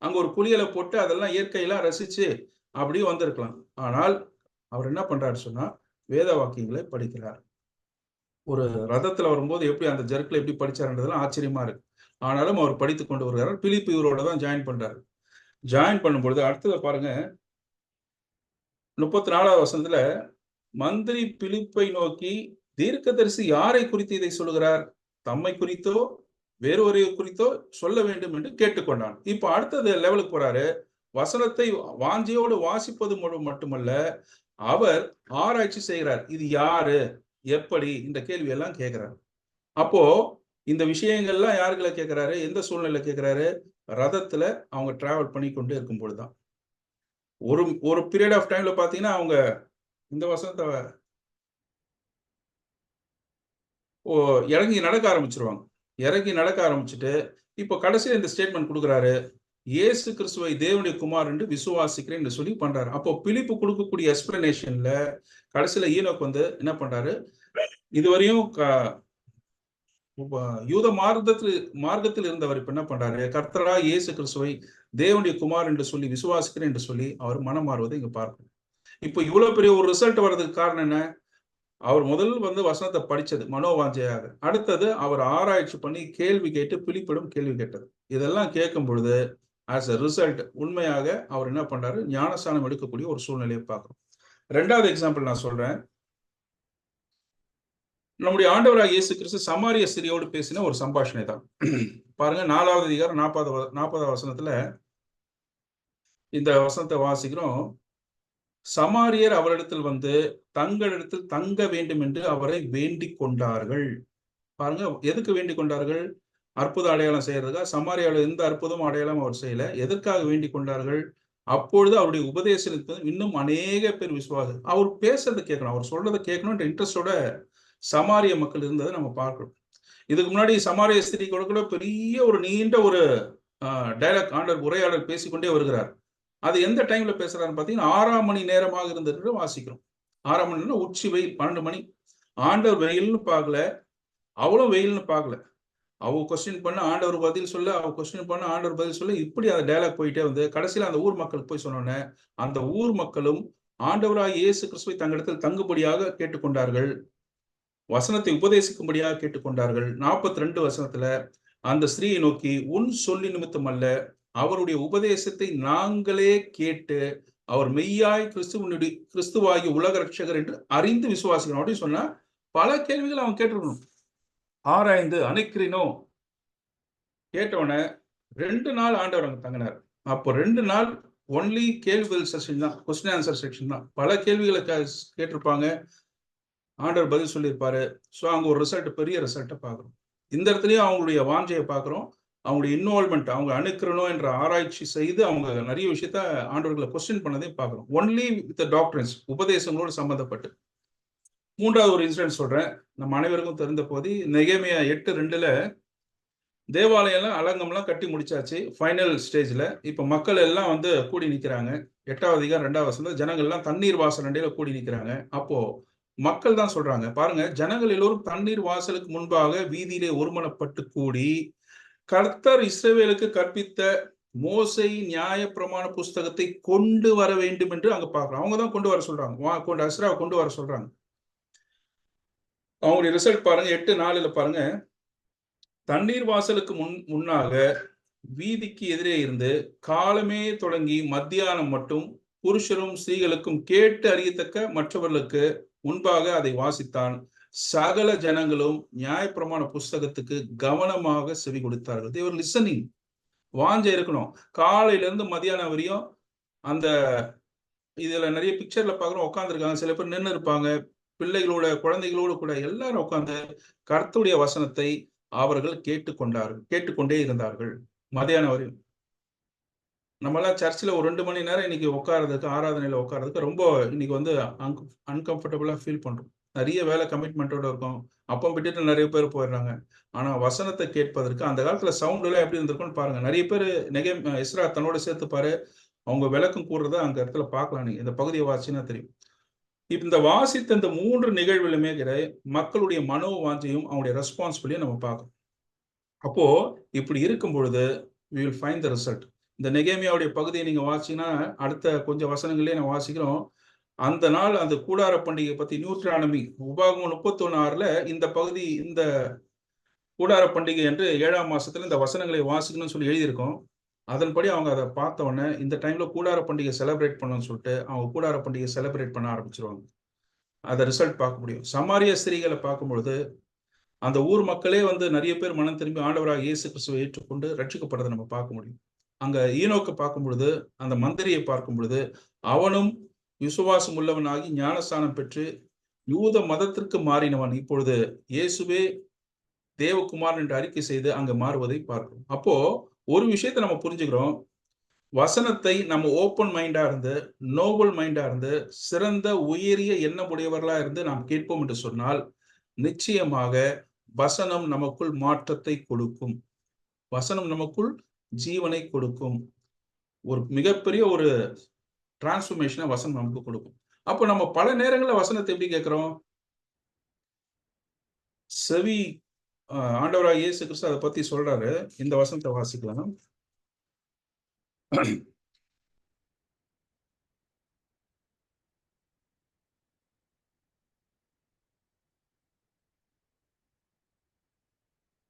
அங்க ஒரு குளியலை போட்டு அதெல்லாம் இயற்கையெல்லாம் ரசிச்சு அப்படியே வந்திருக்கலாம். ஆனால் அவர் என்ன பண்றாரு சொன்னா, வேத வாக்கியங்களை படிக்கிறார். ஒரு ரதத்துல வரும்போது எப்படி அந்த ஜர்க்ல எப்படி படிச்சாருன்றதெல்லாம் ஆச்சரியமா இருக்கு. ஆனாலும் அவர் படித்துக் கொண்டு வருகிறார். பிலிப்பு இவரோட தான் ஜாயின் பண்றாரு. ஜாயின் பண்ணும்பொழுது அடுத்தது பாருங்க, 34வது வசனத்துல மந்திரி பிலிப்பை நோக்கி, தீர்க்கதரிசி யாரை குறித்து இதை சொல்லுகிறார்? தம்மை குறித்தோ வேறொரு குறித்தோ சொல்ல வேண்டும் என்று கேட்டுக்கொண்டான். இப்ப அடுத்தது லெவலுக்கு போறாரு. வசனத்தை வாஞ்சையோடு வாசிப்பது மட்டுமல்ல, அவர் ஆராய்ச்சி செய்கிறார். இது யாரு, எப்படி, இந்த கேள்வி எல்லாம் கேட்கிறார். அப்போ இந்த விஷயங்கள்லாம் யாருக்குள்ள கேட்கிறாரு, எந்த சூழ்நிலை கேட்கிறாரு? ரதத்துல அவங்க டிராவல் பண்ணி கொண்டு இருக்கும் பொழுதுதான். ஒரு பீரியட் ஆஃப் டைம்ல பாத்தீங்கன்னா அவங்க இந்த வசனத்தை இறங்கி நடக்க ஆரம்பிச்சிருவாங்க. இறங்கி நடக்க ஆரம்பிச்சுட்டு இப்போ கடைசியில் இந்த ஸ்டேட்மெண்ட் கொடுக்குறாரு, இயேசு கிறிஸ்துவை தேவனுடைய குமார் என்று விசுவாசிக்கிறேன் என்று சொல்லி பண்றாரு. அப்போ பிலிப்பு கொடுக்கக்கூடிய எக்ஸ்பிளனேஷன்ல கடைசியில ஈனோக் வந்து என்ன பண்றாரு, இதுவரையும் யூத மார்க்கத்தில் இருந்தவர் இப்ப என்ன பண்றாரு, கர்த்தரா இயேசு கிறிஸ்துவை தேவனுடைய குமார் என்று சொல்லி விசுவாசிக்கிறேன் என்று சொல்லி அவர் மனம் மாறுவதை இங்க பார்க்கணும். இப்போ இவ்வளவு பெரிய ஒரு ரிசல்ட் வர்றதுக்கு காரணம் என்ன? அவர் முதல் வந்து வசனத்தை படிச்சது மனோவாஞ்சையாக. அடுத்தது அவர் ஆராய்ச்சி பண்ணி கேள்வி கேட்டு பிலிப்பிடம் கேள்வி கேட்டது. இதெல்லாம் கேட்கும் பொழுது ஆஸ் அ ரிசல்ட் உண்மையாக அவர் என்ன பண்றாரு, ஞானஸ்தானம் எடுக்கக்கூடிய ஒரு சூழ்நிலையை பார்க்கிறோம். 2வது எக்ஸாம்பிள் நான் சொல்றேன். நம்முடைய ஆண்டவராக இயேசு கிறிஸ்து சமாரிய ஸ்திரியோடு பேசின ஒரு சம்பாஷணை தான். பாருங்க 4வது அதிகாரம் 40வது வசனத்துல இந்த வசனத்தை வாசிக்கிறோம். சமாரியர் அவரிடத்தில் வந்து தங்களிடத்தில் தங்க வேண்டும் என்று அவரை வேண்டிக் கொண்டார்கள். பாருங்க, எதுக்கு வேண்டிக் கொண்டார்கள்? அற்புத அடையாளம் செய்யறதுக்கா? சமாரியாவில் எந்த அற்புதமும் அடையாளம் அவர் செய்யல. எதற்காக வேண்டிக் கொண்டார்கள்? அப்பொழுது அவருடைய உபதேசத்துக்கு இன்னும் அநேக பேர் விசுவாசம். அவர் பேசுறதை கேட்கணும், அவர் சொல்றதை கேட்கணும்ன்ற இன்ட்ரெஸ்டோட சமாரிய மக்கள் இருந்ததை நம்ம பார்க்கிறோம். இதுக்கு முன்னாடி சமாரிய ஸ்திரீ கூட பெரிய ஒரு நீண்ட ஒரு டைலாக் ஆண்டவர் உரையாடல் பேசிக்கொண்டே வருகிறார். அது எந்த டைம்ல பேசுறாருன்னு பாத்தீங்கன்னா 6ஆம் மணி நேரமாக இருந்தது வாசிக்கிறோம். 6ஆம் மணி நேரம் உச்சி வெயில், 12 மணி. ஆண்டவர் வெயில்னு பார்க்கல, அவளும் வெயில்னு பார்க்கல. அவ கொஸ்டின் பண்ண ஆண்டவர் பதில் சொல்ல, அவ கொஸ்டின் பண்ண ஆண்டவர் பதில் சொல்ல, இப்படி அந்த டயலாக் போயிட்டே வந்து கடைசியில அந்த ஊர் மக்களுக்கு போய் சொன்னோன்னே அந்த ஊர் மக்களும் ஆண்டவராய் இயேசு கிறிஸ்துவை தங்களிடத்தில் தங்குபடியாக கேட்டுக்கொண்டார்கள், வசனத்தை உபதேசிக்கும்படியாக கேட்டுக்கொண்டார்கள். 42 வசனத்துல அந்த ஸ்திரீயை நோக்கி, உன் சொல்லி நிமித்தம் அல்ல, அவருடைய உபதேசத்தை நாங்களே கேட்டு அவர் மெய்யாய் கிறிஸ்துவாகி உலக ரட்சகர் என்று அறிந்து விசுவாசிக்கணும் அப்படின்னு சொன்னா பல கேள்விகள் அவன் கேட்டிருக்கணும். ஆராய்ந்து அணைக்கிறீனோ கேட்டவன 2 நாள் ஆண்டவர் அங்க தங்கினார். அப்போ 2 நாள் ஒன்லி கேள்வி செக்ஷன் தான், கொஸ்டின் ஆன்சர் செக்ஷன் தான். பல கேள்விகளை கேட்டிருப்பாங்க, ஆண்டவர் பதில் சொல்லியிருப்பாரு. ஸோ அங்க ஒரு ரிசல்ட், பெரிய ரிசல்ட்டை பார்க்குறோம். இந்த இடத்துலயும் அவங்களுடைய வாஞ்சையை பார்க்குறோம், அவங்களுடைய இன்வால்மெண்ட், அவங்க அணுக்கிறணும் என்ற ஆராய்ச்சி செய்து அவங்க நிறைய விஷயத்த ஆண்டவர்களை கொஸ்டின் பண்ணதையும் பார்க்குறோம். ஒன்லி வித் டாக்டரின்ஸ், உபதேசங்களோடு சம்பந்தப்பட்டு. 3வது ஒரு இன்சிடென்ட் சொல்றேன், நம்ம அனைவருக்கும் தெரிந்த போது நெகேமியா 8:2 தேவாலயம்லாம் அலங்கம்லாம் கட்டி முடிச்சாச்சு, ஃபைனல் ஸ்டேஜ்ல. இப்ப மக்கள் எல்லாம் வந்து கூடி நிக்கிறாங்க. 8வது அதிகாரம் 2வது வசனம், ஜனங்கள் எல்லாம் தண்ணீர் வாசல் அண்டையில கூடி நிக்கிறாங்க. அப்போ மக்கள் தான் சொல்றாங்க, பாருங்க, ஜனங்கள் எல்லோரும் தண்ணீர் வாசலுக்கு முன்பாக வீதியிலே ஒருமனப்பட்டு கூடி கர்த்தர் இஸ்ரவேலுக்கு கற்பித்த மோசே நியாய பிரமாண புஸ்தகத்தை கொண்டு வர வேண்டும் என்று அங்க பாக்குறோம். அவங்க தான் கொண்டு வர சொல்றாங்க, அஸ்ராவை கொண்டு வர சொல்றாங்க. அவங்களுடைய ரிசல்ட் பாருங்க, 8:4 பாருங்க, தண்ணீர் வாசலுக்கு முன்னாக வீதிக்கு எதிரே இருந்து காலமே தொடங்கி மத்தியானம் மட்டும் புருஷரும் ஸ்திரீகளுக்கும் கேட்டு அறியத்தக்க மற்றவர்களுக்கு முன்பாக அதை வாசித்தான். சகல ஜனங்களும் நியாயப்பிரமாண புஸ்தகத்துக்கு கவனமாக செவி கொடுத்தார்கள். தேவர் லிசனிங். வாஞ்சை இருக்கணும். காலையில இருந்து மத்தியானம் வரையும் அந்த இதுல நிறைய பிக்சர்ல பாக்குறோம், உட்காந்துருக்காங்க. சில பேர் நின்று இருப்பாங்க, பிள்ளைகளோட குழந்தைகளோடு கூட எல்லாரும் உட்காந்து கர்த்தருடைய வசனத்தை அவர்கள் கேட்டுக்கொண்டே இருந்தார்கள். மதியானம் வரையும். நம்மலாம் சர்ச்சில் ஒரு 2 மணி நேரம் இன்னைக்கு உட்கார்றதுக்கு, ஆராதனையில உட்கார்றதுக்கு ரொம்ப இன்னைக்கு வந்து அன்கம்ஃபர்டபுளா ஃபீல் பண்றோம். நிறைய வேலை கமிட்மெண்ட்டோட இருக்கும். அப்பம் விட்டுட்டு நிறைய பேர் போயிடுறாங்க. ஆனா வசனத்தை கேட்பதற்கு அந்த காலத்துல சவுண்ட் எல்லாம் எப்படி இருந்திருக்கும்னு பாருங்க. நிறைய பேர் எஸ்ரா தன்னோட சேர்த்து பாரு, அவங்க விளக்கம் கூறுறத அங்க இடத்துல பார்க்கலாம். நீங்க இந்த பகுதியை வாசினா தெரியும். இப்ப இந்த வாசித்த இந்த 3 நிகழ்வுகளுமே மக்களுடைய மனோ வாஞ்சையும் அவங்களுடைய ரெஸ்பான்சிபிலிட்டியும் நம்ம பார்க்கணும். அப்போ இப்படி இருக்கும் பொழுது we will find the result. இந்த நெகேமியாவுடைய பகுதியை நீங்க வாசிச்சீங்கன்னா அடுத்த கொஞ்சம் வசனங்களே நான் வாசிக்கிறோம். அந்த நாள் அந்த கூடார பண்டிகை பத்தி நியூட்ரானமி உபாகமம் 31:6 இந்த பகுதி இந்த கூடார பண்டிகை என்று 7ஆம் மாசத்துல இந்த வசனங்களை வாசிக்கணும்னு சொல்லி எழுதியிருக்கோம். அதன்படி அவங்க அதை பார்த்த உடனே இந்த டைம்ல கூடார பண்டிகை செலிப்ரேட் பண்ணணும்னு சொல்லிட்டு அவங்க கூடார பண்டிகை செலிப்ரேட் பண்ண ஆரம்பிச்சிருவாங்க. அதை ரிசல்ட் பார்க்க முடியும். சமாரிய ஸ்திரீகளை பார்க்கும்பொழுது அந்த ஊர் மக்களே வந்து நிறைய பேர் மனம் திரும்பி ஆண்டவராக இயேசு கிறிஸ்துவை ஏற்றுக்கொண்டு ரட்சிக்கப்படுறதை நம்ம பார்க்க முடியும். அங்க ஈனோக்கை பார்க்கும் பொழுது, அந்த மந்திரியை பார்க்கும் பொழுது, அவனும் விசுவாசம் உள்ளவனாகி ஞானஸ்தானம் பெற்று யூத மதத்திற்கு மாறினவன் இப்பொழுது இயேசுவே தேவகுமாரன் என்று அறிக்கை செய்து அங்க மாறுவதை பார்க்கிறோம். அப்போ ஒரு விஷயத்தை நம்ம புரிஞ்சுக்கிறோம். வசனத்தை நம்ம ஓப்பன் மைண்டா இருந்து, நோபல் மைண்டா இருந்து, சிறந்த உயரிய எண்ணமுடையவர்களா இருந்து நாம் கேட்போம் என்று சொன்னால் நிச்சயமாக வசனம் நமக்குள் மாற்றத்தை கொடுக்கும். வசனம் நமக்குள் ஜீவனை கொடுக்கும். ஒரு மிகப்பெரிய ஒரு டிரான்ஸ்ஃபர்மேஷனை வசனம் நமக்கு கொடுக்கும். அப்போ நம்ம பல நேரங்களில் வசனத்தை எப்படி கேட்கிறோம்? செவி ஆண்டவராக இயேசு கிறிஸ்து அதை பத்தி சொல்றாரு. இந்த வசனத்தை வாசிக்கலாம்.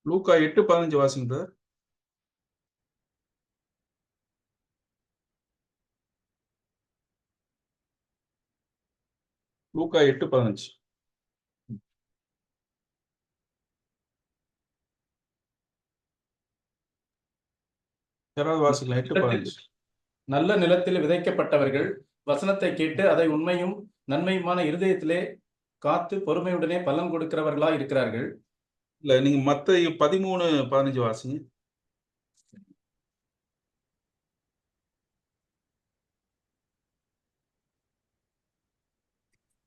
லூக்கா 8:15 வாசிங்க. லூக்கா 8:15. யாராவது வாசிக்கலாம். 8:15. நல்ல நிலத்தில் விதைக்கப்பட்டவர்கள் வசனத்தை கேட்டு அதை உண்மையும் நன்மையுமான இருதயத்திலே காத்து பொறுமையுடனே பலன் கொடுக்கிறவர்களா இருக்கிறார்கள். இல்ல, நீங்க மத்தேயு 13:15 வாசிங்க.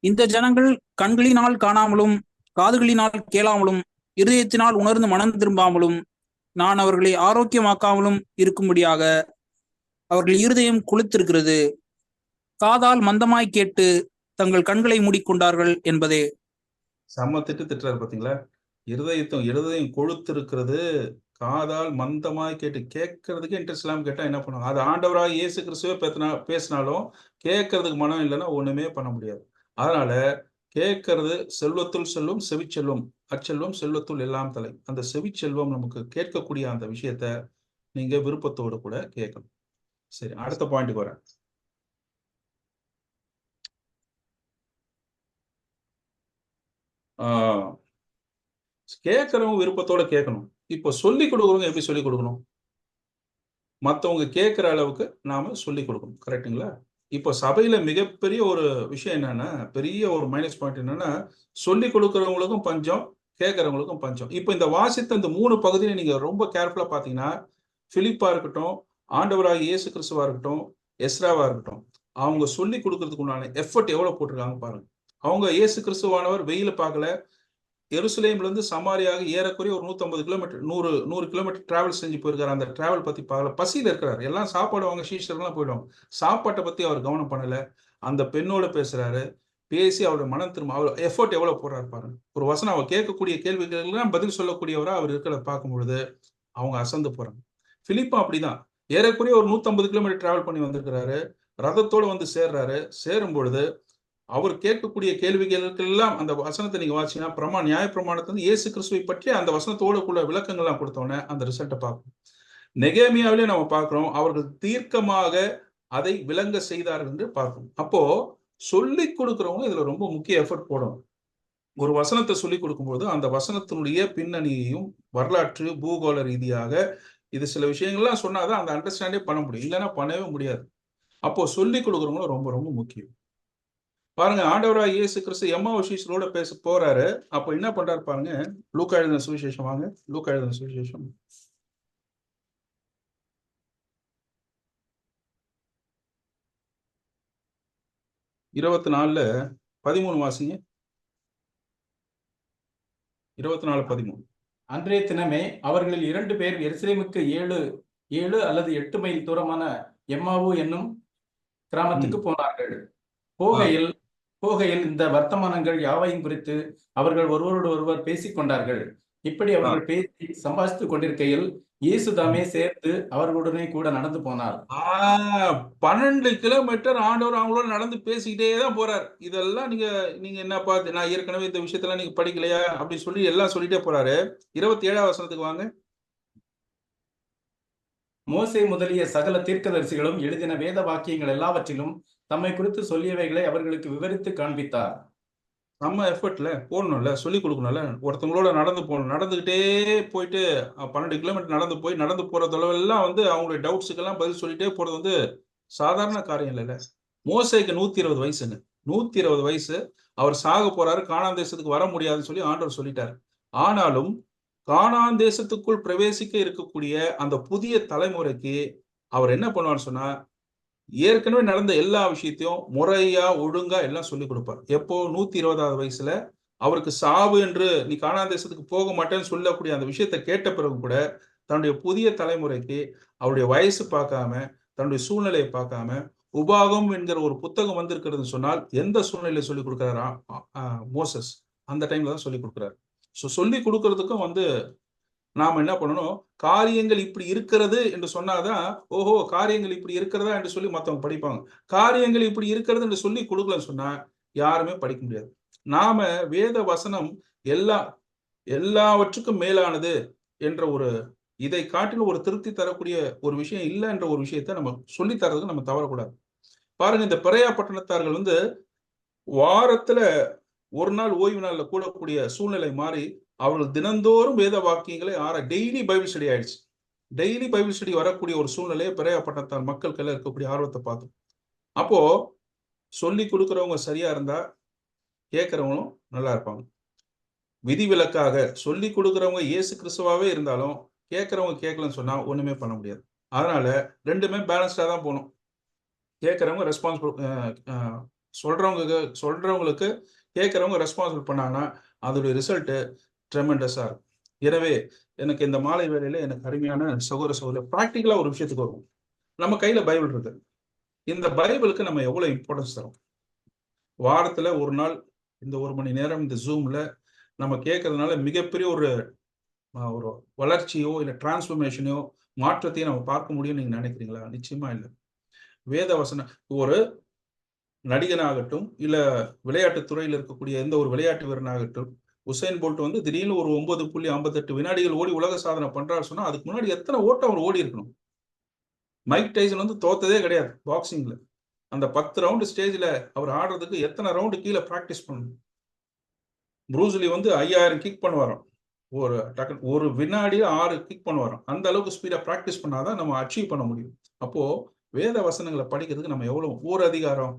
இந்த ஜனங்கள் கண்களினால் காணாமலும் காதுகளினால் கேளாமலும் இருதயத்தினால் உணர்ந்து மனம் திரும்பாமலும் நான் அவர்களை ஆரோக்கியமாக்காமலும் இருக்கும்படியாக அவர்கள் இருதயம் கொளுத்திருக்கிறது. காதால் மந்தமாய் கேட்டு தங்கள் கண்களை மூடிக்கொண்டார்கள் என்பதே. செம்ம திட்டுறாரு பாத்தீங்களா? இருதயம் கொழுத்திருக்கிறது. காதால் மந்தமாய் கேட்டு கேட்கறதுக்கு இன்ட்ரெஸ்ட் இல்லாம கேட்டா என்ன பண்ணுவாங்க? அது ஆண்டவராக இயேசு கிறிஸ்துவே பேசினாலும் கேட்கறதுக்கு மனம் இல்லைன்னா ஒண்ணுமே பண்ண முடியாது. அதனால கேட்கறது செல்வத்துள் செல்வம் செவிச்செல்வம், அச்செல்வம் செல்வத்துள் எல்லாம் தலை. அந்த செவிச்செல்வம் நமக்கு கேட்கக்கூடிய அந்த விஷயத்த நீங்க விருப்பத்தோடு கூட கேட்கணும். சரி, அடுத்த பாயிண்ட்டுக்கு வரேன். கேட்கறவங்க விருப்பத்தோட கேட்கணும். இப்போ சொல்லிக் கொடுக்குறவங்க எப்படி சொல்லிக் கொடுக்கணும்? மற்றவங்க கேட்கிற அளவுக்கு நாம சொல்லிக் கொடுக்கணும். கரெக்டுங்களா? இப்போ சபையில மிகப்பெரிய ஒரு விஷயம் என்னன்னா, பெரிய ஒரு மைனஸ் பாயிண்ட் என்னன்னா, சொல்லிக் கொடுக்கிறவங்களுக்கும் பஞ்சம், கேட்கறவங்களுக்கும் பஞ்சம். இப்போ இந்த வாசித்த இந்த 3 பகுதியை நீங்க ரொம்ப கேர்ஃபுல்லா பார்த்தீங்கன்னா, பிலிப்பா இருக்கட்டும், ஆண்டவராக இயேசு கிறிஸ்துவா இருக்கட்டும், எஸ்ராவா இருக்கட்டும், அவங்க சொல்லிக் கொடுக்கறதுக்கு உண்டான எஃபர்ட் எவ்வளவு போட்டிருக்காங்க பாருங்க. அவங்க இயேசு கிறிஸ்துவானவர் வெயில பார்க்கல. எருசலேம்ல இருந்து சமாரியாக ஏறக்குறைய ஒரு 150 கிலோமீட்டர் 100 கிலோமீட்டர் டிராவல் செஞ்சு போயிருக்காரு. அந்த டிராவல் பத்தி பார்க்கல. பசியில இருக்கிறாரு. எல்லாம் சாப்பாடு வாங்க சீஷர்கள்லாம் போயிடுவாங்க. சாப்பாட்டை பத்தி அவர் கவனம் பண்ணல. அந்த பெண்ணோட பேசுறாரு. பேசி அவருடைய மனம் திரும்ப அவர் எஃபோர்ட் எவ்வளவு போடுறாரு பாருங்க. ஒரு வசனம் அவர் கேட்கக்கூடிய கேள்விகளுக்கெல்லாம் பதில் சொல்லக்கூடியவரா அவர் இருக்கிறத பார்க்கும் பொழுது அவங்க அசந்து போறாங்க. பிலிப்பா அப்படிதான். ஏறக்குறைய ஒரு 150 கிலோமீட்டர் டிராவல் பண்ணி வந்திருக்கிறாரு. ரதத்தோடு வந்து சேர்றாரு. சேரும் பொழுது அவர் கேட்கக்கூடிய கேள்விகளுக்கெல்லாம் அந்த வசனத்தை நீங்க வாசிங்கன்னா நியாய பிரமாணத்தை வந்து இயேசு கிறிஸ்துவை பற்றி அந்த வசனத்தோடு கூட விளக்கங்கள்லாம் கொடுத்தோன்னே அந்த ரிசல்ட்டை பார்க்கணும். நெகேமியாவிலே நம்ம பார்க்கிறோம், அவர்கள் தீர்க்கமாக அதை விளங்க செய்தார்கள் என்று பார்க்கணும். அப்போ சொல்லிக் கொடுக்கிறவங்க இதுல ரொம்ப முக்கிய எஃபர்ட் போடணும். ஒரு வசனத்தை சொல்லிக் கொடுக்கும்போது அந்த வசனத்தினுடைய பின்னணியையும் வரலாற்று பூகோள ரீதியாக இது சில விஷயங்கள்லாம் சொன்னாதான் அந்த அண்டர்ஸ்டாண்டே பண்ண முடியும். இல்லைன்னா பண்ணவே முடியாது. அப்போ சொல்லிக் கொடுக்குறவங்களும் ரொம்ப ரொம்ப முக்கியம். பாருங்க, ஆண்டவராக இயேசு கிறிஸ்து எம்மாவு சீஷரோட பேச போறாரு. அப்ப என்ன பண்றாரு பாருங்க. லூக்கா எழுதின சுவிசேஷம் வாங்க. லூக்கா எழுதின சுவிசேஷம் 24:13 வாசிங்க. 24:13. அன்றைய தினமே அவர்களில் 2 பேர் எருசலேமுக்கு 7 அல்லது 8 மைல் தூரமான எம்மாவு என்னும் கிராமத்துக்கு போனார்கள். போகையில் இந்த வர்த்தமானங்கள் யாவையும் குறித்து அவர்கள் ஒருவரோடு ஒருவர் பேசிக் கொண்டார்கள். இப்படி அவர்கள் பேசி சம்பாதித்துக் கொண்டிருக்கையில் இயேசு தாமே சேர்த்து அவர்களுடனே கூட நடந்து போனார். 12 கிலோமீட்டர் ஆண்டவர் அவங்களோட நடந்து பேசிக்கிட்டே தான் போறார். இதெல்லாம் நீங்க என்ன பார்த்து, நான் ஏற்கனவே இந்த விஷயத்தெல்லாம் நீங்க படிக்கலையா அப்படி சொல்லி எல்லாம் சொல்லிட்டே போறாரு. 27ஆம் வசனத்துக்கு வாங்க. மோசே முதலிய சகல தீர்க்கதரிசிகளும் எழுதின வேத வாக்கியங்கள் எல்லாவற்றிலும் தம்மை குறித்து சொல்லியவைகளை அவர்களுக்கு விவரித்து காண்பித்தார். நம்ம எஃபர்ட்ல போடணும்ல, சொல்லி கொடுக்கணும்ல. ஒருத்தவங்களோட நடந்து போகணும். நடந்துகிட்டே போயிட்டு 12 கிலோமீட்டர் நடந்து போற தொலைவெல்லாம் வந்து அவங்களுடைய டவுட்ஸுக்கெல்லாம் பதில் சொல்லிட்டே போறது வந்து சாதாரண காரியம் இல்லைல்ல. மோசேக்கு 120 வயசுங்க. 120 வயசு. அவர் சாக போறாரு. கானான் தேசத்துக்கு வர முடியாதுன்னு சொல்லி ஆண்டவர் சொல்லிட்டார். ஆனாலும் கானான் தேசத்துக்குள் பிரவேசிக்க இருக்கக்கூடிய அந்த புதிய தலைமுறைக்கு அவர் என்ன பண்ணுவார்னு சொன்னா, ஏற்கனவே நடந்த எல்லா விஷயத்தையும் முறையா ஒழுங்கா எல்லாம் சொல்லி கொடுப்பார். எப்போ 120வது வயசுல அவருக்கு சாவு என்று நீ கானான் தேசத்துக்கு போக மாட்டேன்னு சொல்லக்கூடிய அந்த விஷயத்தை கேட்ட பிறகு கூட தன்னுடைய புதிய தலைமுறைக்கு அவருடைய வயசு பார்க்காம, தன்னுடைய சூழ்நிலையை பார்க்காம, உபாகம் என்கிற ஒரு புத்தகம் வந்திருக்கிறதுன்னு சொன்னால் எந்த சூழ்நிலையை சொல்லிக் கொடுக்கிறாரா? மோசஸ் அந்த டைம்ல தான் சொல்லிக் கொடுக்கிறார். ஸோ சொல்லி கொடுக்கறதுக்கும் வந்து நாம என்ன பண்ணணும், காரியங்கள் இப்படி இருக்கிறது என்று சொன்னாதான், ஓஹோ காரியங்கள் இப்படி இருக்கிறதா என்று சொல்லி மற்றவங்க படிப்பாங்க. காரியங்கள் இப்படி இருக்கிறது என்று சொல்லி கொடுக்கலன்னு சொன்னா யாருமே படிக்க முடியாது. நாம வேத வசனம் எல்லாவற்றுக்கும் மேலானது என்ற ஒரு இதை காட்டிலும் ஒரு திருப்தி தரக்கூடிய ஒரு விஷயம் இல்லை என்ற ஒரு விஷயத்தை நம்ம சொல்லி தரதுக்கு நம்ம தவறக்கூடாது. பாருங்க, இந்த பெரேயா பட்டணத்தார்கள் வந்து வாரத்துல ஒரு நாள் ஓய்வு நாள்ல கூடக்கூடிய சூழ்நிலை மாறி அவர்கள் தினந்தோறும் வேத வாக்கியங்களை டெய்லி பைபிள் ஸ்டடி ஆயிடுச்சு. டெய்லி பைபிள் ஸ்டடி வரக்கூடிய ஒரு சூழ்நிலையை பெரேயா பட்டணத்தார் மக்களுக்கெல்லாம் இருக்கக்கூடிய ஆர்வத்தை பார்த்தோம். அப்போ சொல்லி கொடுக்கிறவங்க சரியா இருந்தா கேட்கிறவங்களும் நல்லா இருப்பாங்க. விதிவிலக்காக சொல்லி கொடுக்கிறவங்க இயேசு கிறிஸ்துவாவே இருந்தாலும் கேட்கிறவங்க கேட்கலன்னு சொன்னா ஒண்ணுமே பண்ண முடியாது. அதனால ரெண்டுமே பேலன்ஸ்டா தான் போகணும். கேட்கிறவங்க ரெஸ்பான்சிபிள், சொல்றவங்களுக்கு கேட்கிறவங்க ரெஸ்பான்சிபிள் பண்ணாங்கன்னா அதோடைய ரிசல்ட் ட்ரெமெண்டஸா இருக்கும். எனவே எனக்கு இந்த மாலை வேளையில எனக்கு அருமையான சகோதர பிராக்டிக்கலா ஒரு விஷயத்துக்கு வரும். நம்ம கையில பைபிள் இருக்கு. இந்த பைபிளுக்கு நம்ம எவ்வளவு இம்பார்ட்டன்ஸ் தரோம்? வாரத்துல ஒரு நாள் இந்த 1 மணி நேரம் இந்த ஜூம்ல நம்ம கேட்கறதுனால மிகப்பெரிய ஒரு வளர்ச்சியோ இல்ல டிரான்ஸ்ஃபர்மேஷனையோ மாற்றத்தையும் நம்ம பார்க்க முடியும்னு நீங்க நினைக்கிறீங்களா? நிச்சயமா இல்லை. வேத வசனம் ஒரு நடிகனாகட்டும் இல்ல விளையாட்டு துறையில் இருக்கக்கூடிய எந்த ஒரு விளையாட்டு வீரனாகட்டும், உசைன் போல்ட் வந்து திடீர்னு ஒரு 9.58 வினாடிகள் ஓடி உலக சாதனை பண்றாரு சொன்னா அதுக்கு முன்னாடி எத்தனை ஓட்டம் அவர் ஓடி இருக்கணும்? மைக் டைசன் வந்து தோத்ததே கிடையாது பாக்ஸிங்ல. அந்த 10 ரவுண்டு ஸ்டேஜ்ல அவர் ஆடுறதுக்கு எத்தனை ரவுண்டு கீழே பிராக்டிஸ் பண்ணணும்? ப்ரூஸ்லி வந்து 5000 கிக் பண்ணுவாராம். ஒரு வினாடியில 6 கிக் பண்ணுவாராம். அந்த அளவுக்கு ஸ்பீடா பிராக்டிஸ் பண்ணாதான் நம்ம அச்சீவ் பண்ண முடியும். அப்போ வேத வசனங்களை படிக்கிறதுக்கு நம்ம எவ்வளவு ஒரு அதிகாரம்,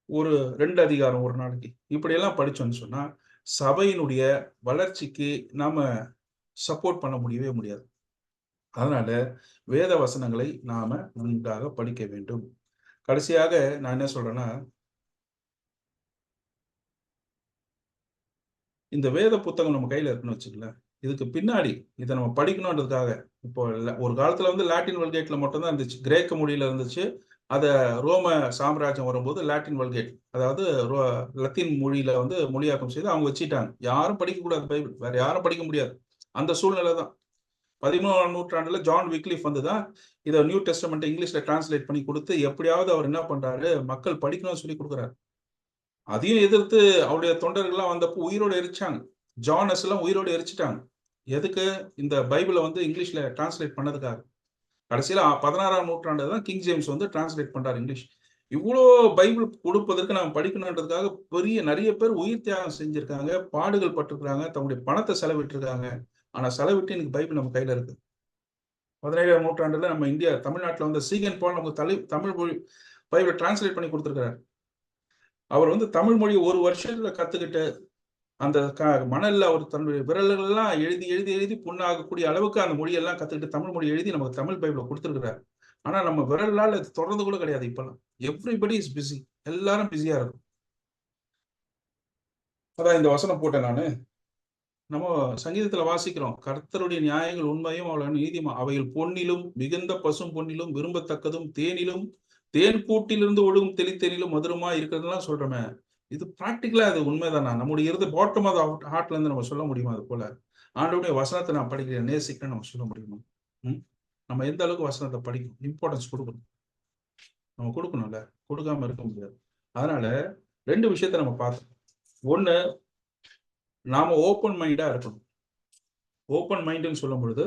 ஒரு 2 அதிகாரம் ஒரு நாளைக்கு இப்படி எல்லாம் படிச்சோம்னு சொன்னா சபையினுடைய வளர்ச்சிக்கு நாம சப்போர்ட் பண்ண முடியவே முடியாது. அதனால வேத வசனங்களை நாம நன்றாக படிக்க வேண்டும். கடைசியாக நான் என்ன சொல்றேன்னா, இந்த வேத புத்தகம் நம்ம கையில இருக்குன்னு வச்சுக்கலாம். இதுக்கு பின்னாடி இதை நம்ம படிக்கணும்ன்றதுக்காக இப்போ ஒரு காலத்துல வந்து லாட்டின் வல்கேட்ல மட்டும்தான் இருந்துச்சு, கிரேக்க மொழியில இருந்துச்சு. அத ரோம சாம்ராஜ்யம் வரும்போது லாட்டின் வல்கேட், அதாவது லத்தீன் மொழியில வந்து மொழியாக்கம் செய்து அவங்க வச்சுட்டாங்க. யாரும் படிக்கக்கூடாது பைபிள், வேற யாரும் படிக்க முடியாது. அந்த சூழ்நிலை தான் 13ஆம் நூற்றாண்டுல ஜான் விக்லிஃப் வந்துதான் இதை நியூ டெஸ்டமெண்ட் இங்கிலீஷ்ல டிரான்ஸ்லேட் பண்ணி கொடுத்து எப்படியாவது அவர் என்ன பண்றாரு, மக்கள் படிக்கணும்னு சொல்லி கொடுக்குறாரு. அதையும் எதிர்த்து அவருடைய தொண்டர்கள்லாம் வந்தப்போ உயிரோடு எரிச்சாங்க. ஜானஸ் எல்லாம் உயிரோடு எரிச்சிட்டாங்க. எதுக்கு? இந்த பைபிளை வந்து இங்கிலீஷ்ல டிரான்ஸ்லேட் பண்ணதுக்காக. கடைசியில 16ஆம் நூற்றாண்டு தான் கிங் ஜேம்ஸ் வந்து டிரான்ஸ்லேட் பண்றாரு இங்கிலீஷ். இவ்வளோ பைபிள் கொடுப்பதற்கு நாம் படிக்கணுன்றதுக்காக நிறைய பேர் உயிர் தியாகம் செஞ்சிருக்காங்க, பாடுகள் பட்டிருக்காங்க, தங்களுடைய பணத்தை செலவிட்டு இருக்காங்க. ஆனா செலவிட்டு இன்னைக்கு பைபிள் நம்ம கையில இருக்கு. 17ஆம் நூற்றாண்டுல நம்ம தமிழ்நாட்டில் வந்து சீகன் பால் நமக்கு தமிழ் மொழி பைபிளை டிரான்ஸ்லேட் பண்ணி கொடுத்துருக்காரு. அவர் வந்து தமிழ் மொழி ஒரு வருஷத்துல கத்துக்கிட்டு அந்த மணல்ல அவர் தன்னுடைய விரல்கள் எல்லாம் எழுதி எழுதி எழுதி புண்ணாகக்கூடிய அளவுக்கு அந்த மொழியெல்லாம் கத்துக்கிட்டு தமிழ் மொழி எழுதி நமக்கு தமிழ் பைபிளை கொடுத்துருக்கிறார். ஆனா நம்ம விரலால் இது தொடர்ந்து கூட கிடையாது. இப்பெல்லாம் எவ்ரிபடி இஸ் பிஸி, எல்லாரும் பிஸியா இருக்கும். அதான் இந்த வசனம் போட்டேன் நானு. நம்ம சங்கீதத்துல வாசிக்கிறோம், கர்த்தருடைய நியாயங்கள் உண்மையும் அவள நீதியும் அவைகள் பொன்னிலும் மிகுந்த பசும் பொன்னிலும் விரும்பத்தக்கதும் தேனிலும் தேன் கூட்டிலிருந்து ஒழுகும் தெளித்தேனிலும் மதுரமா இருக்கிறதுலாம் சொல்றோமே, இது பிராக்டிக்கலா அது உண்மைதானா? நம்முடைய இருந்து பாட்டம் ஆஃப் ஹார்ட்ல இருந்து நம்ம சொல்ல முடியுமா? அது போல ஆண்டவருடைய வசனத்தை நான் படிக்கிறேன், நேசிக்கிறேன் நம்ம சொல்ல முடியுமா? நம்ம எந்த அளவுக்கு வசனத்தை படிக்கணும், இம்பார்ட்டன்ஸ் கொடுக்கணும், நம்ம கொடுக்கணும்ல, கொடுக்காம இருக்க முடியாது. அதனால 2 விஷயத்த நம்ம பார்த்தோம். ஒண்ணு, நாம ஓப்பன் மைண்டா இருக்கணும். ஓப்பன் மைண்டுன்னு சொல்லும் பொழுது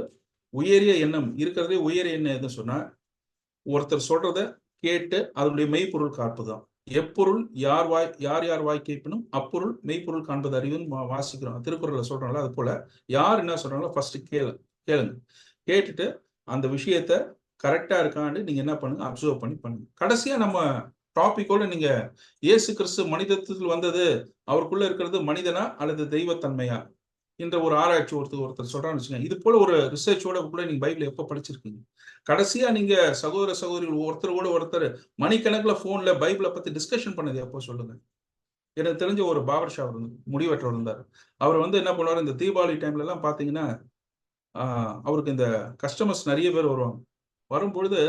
உயரிய எண்ணம் இருக்கிறதே உயரிய எண்ணம் எதுன்னு சொன்னா, ஒருத்தர் சொல்றத கேட்டு அதனுடைய மெய்ப்பொருள் காப்பதுதான். எப்பொருள் யார் யார் வாய் கேட்பினும் அப்பொருள் மெய்ப்பொருள் காண்பது அறிவுன்னு வாசிக்கிறோம், திருக்குறள்ல சொல்றோம்ல. அது போல யார் என்ன சொல்றாங்களோ ஃபர்ஸ்ட் கேளுங்க. கேட்டுட்டு அந்த விஷயத்த கரெக்டா இருக்கான்னு நீங்க என்ன பண்ணுங்க, அப்சர்வ் பண்ணுங்க. கடைசியா நம்ம டாபிக்கோட நீங்க இயேசு கிறிஸ்து மனிதத்தில் வந்தது, அவருக்குள்ள இருக்கிறது மனிதனா அல்லது தெய்வத்தன்மையா என்ற ஒரு ஆராய்ச்சி ஒருத்தர் சொல்றான்னு வச்சுக்கோங்க. இது போல ஒரு ரிசர்ச்சோட கூட நீங்க பைபிள் எப்ப படிச்சிருக்கீங்க? கடைசியா நீங்க சகோதர சகோதரிகள் ஒருத்தரோட ஒருத்தர் மணிக்கணக்கில் போன்ல பைபிளை பத்தி டிஸ்கஷன் பண்ணது எப்போ சொல்லுங்க. எனக்கு தெரிஞ்ச ஒரு பார்பர் ஷாப் முடிவெற்றவர் இருந்தார். அவர் வந்து என்ன பண்ணுவார், இந்த தீபாவளி டைம்ல எல்லாம் பாத்தீங்கன்னா அவருக்கு இந்த கஸ்டமர்ஸ் நிறைய பேர் வருவாங்க. வரும்பொழுது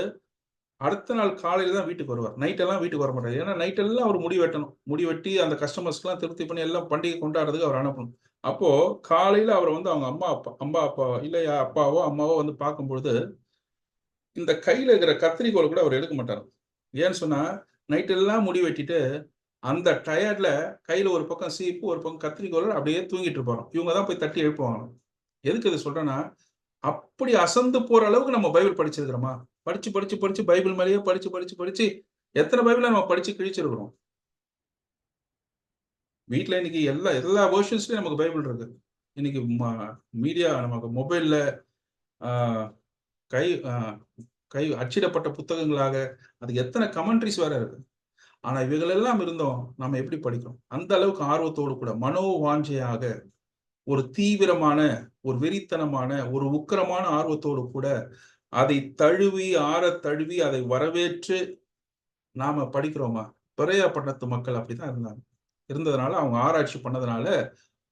அடுத்த நாள் காலையில தான் வீட்டுக்கு வருவார், நைட்டெல்லாம் வீட்டுக்கு வர மாட்டார். ஏன்னா நைட்டெல்லாம் அவர் முடி வெட்டணும், முடி வெட்டி அந்த கஸ்டமர்ஸ்க்குலாம் திருப்தி பண்ணி எல்லாம் பண்டிகை கொண்டாடுறதுக்கு அவர் அனுப்பணும். அப்போ காலையில அவர் வந்து அவங்க அம்மா அப்பா இல்லையா அப்பாவோ அம்மாவோ வந்து பார்க்கும்பொழுது இந்த கையில இருக்கிற கத்திரிக்கோல் கூட அவர் எடுக்க மாட்டார். ஏன்னு சொன்னா நைட் எல்லாம் முடி வெட்டிட்டு அந்த டயர்ட்ல கையில ஒரு பக்கம் சீப்பு ஒரு பக்கம் கத்திரிக்கோல் அப்படியே தூங்கிட்டு இருப்பாரு. இவங்க தான் போய் தட்டி எழுப்புவாங்க. எதுக்கு இது சொல்றேன்னா, அப்படி அசந்து போற அளவுக்கு நம்ம பைபிள் படிச்சிருக்கிறோமா? படிச்சு பைபிள் மேலேயே படிச்சு எத்தனை பைபிளை நம்ம படிச்சு கிழிச்சிருக்கிறோம். வீட்டுல இன்னைக்கு எல்லா வெர்ஷன்ஸ்லயும் நமக்கு பைபிள் இருக்கு. இன்னைக்கு மீடியா நமக்கு மொபைல்ல கை அச்சிடப்பட்ட புத்தகங்களாக அதுக்கு எத்தனை கமெண்ட்ரிஸ் வேற இருக்கு. ஆனா இவைகள் எல்லாம் இருந்தோம் நம்ம எப்படி படிக்கிறோம்? அந்த அளவுக்கு ஆர்வத்தோடு கூட மனோவாஞ்சையாக ஒரு தீவிரமான ஒரு வெறித்தனமான ஒரு உக்கிரமான ஆர்வத்தோடு கூட அதை தழுவி அதை வரவேற்று நாம படிக்கிறோமா? பெரேயா பட்டணத்து மக்கள் அப்படிதான் இருந்ததுனால அவங்க ஆராய்ச்சி பண்ணதுனால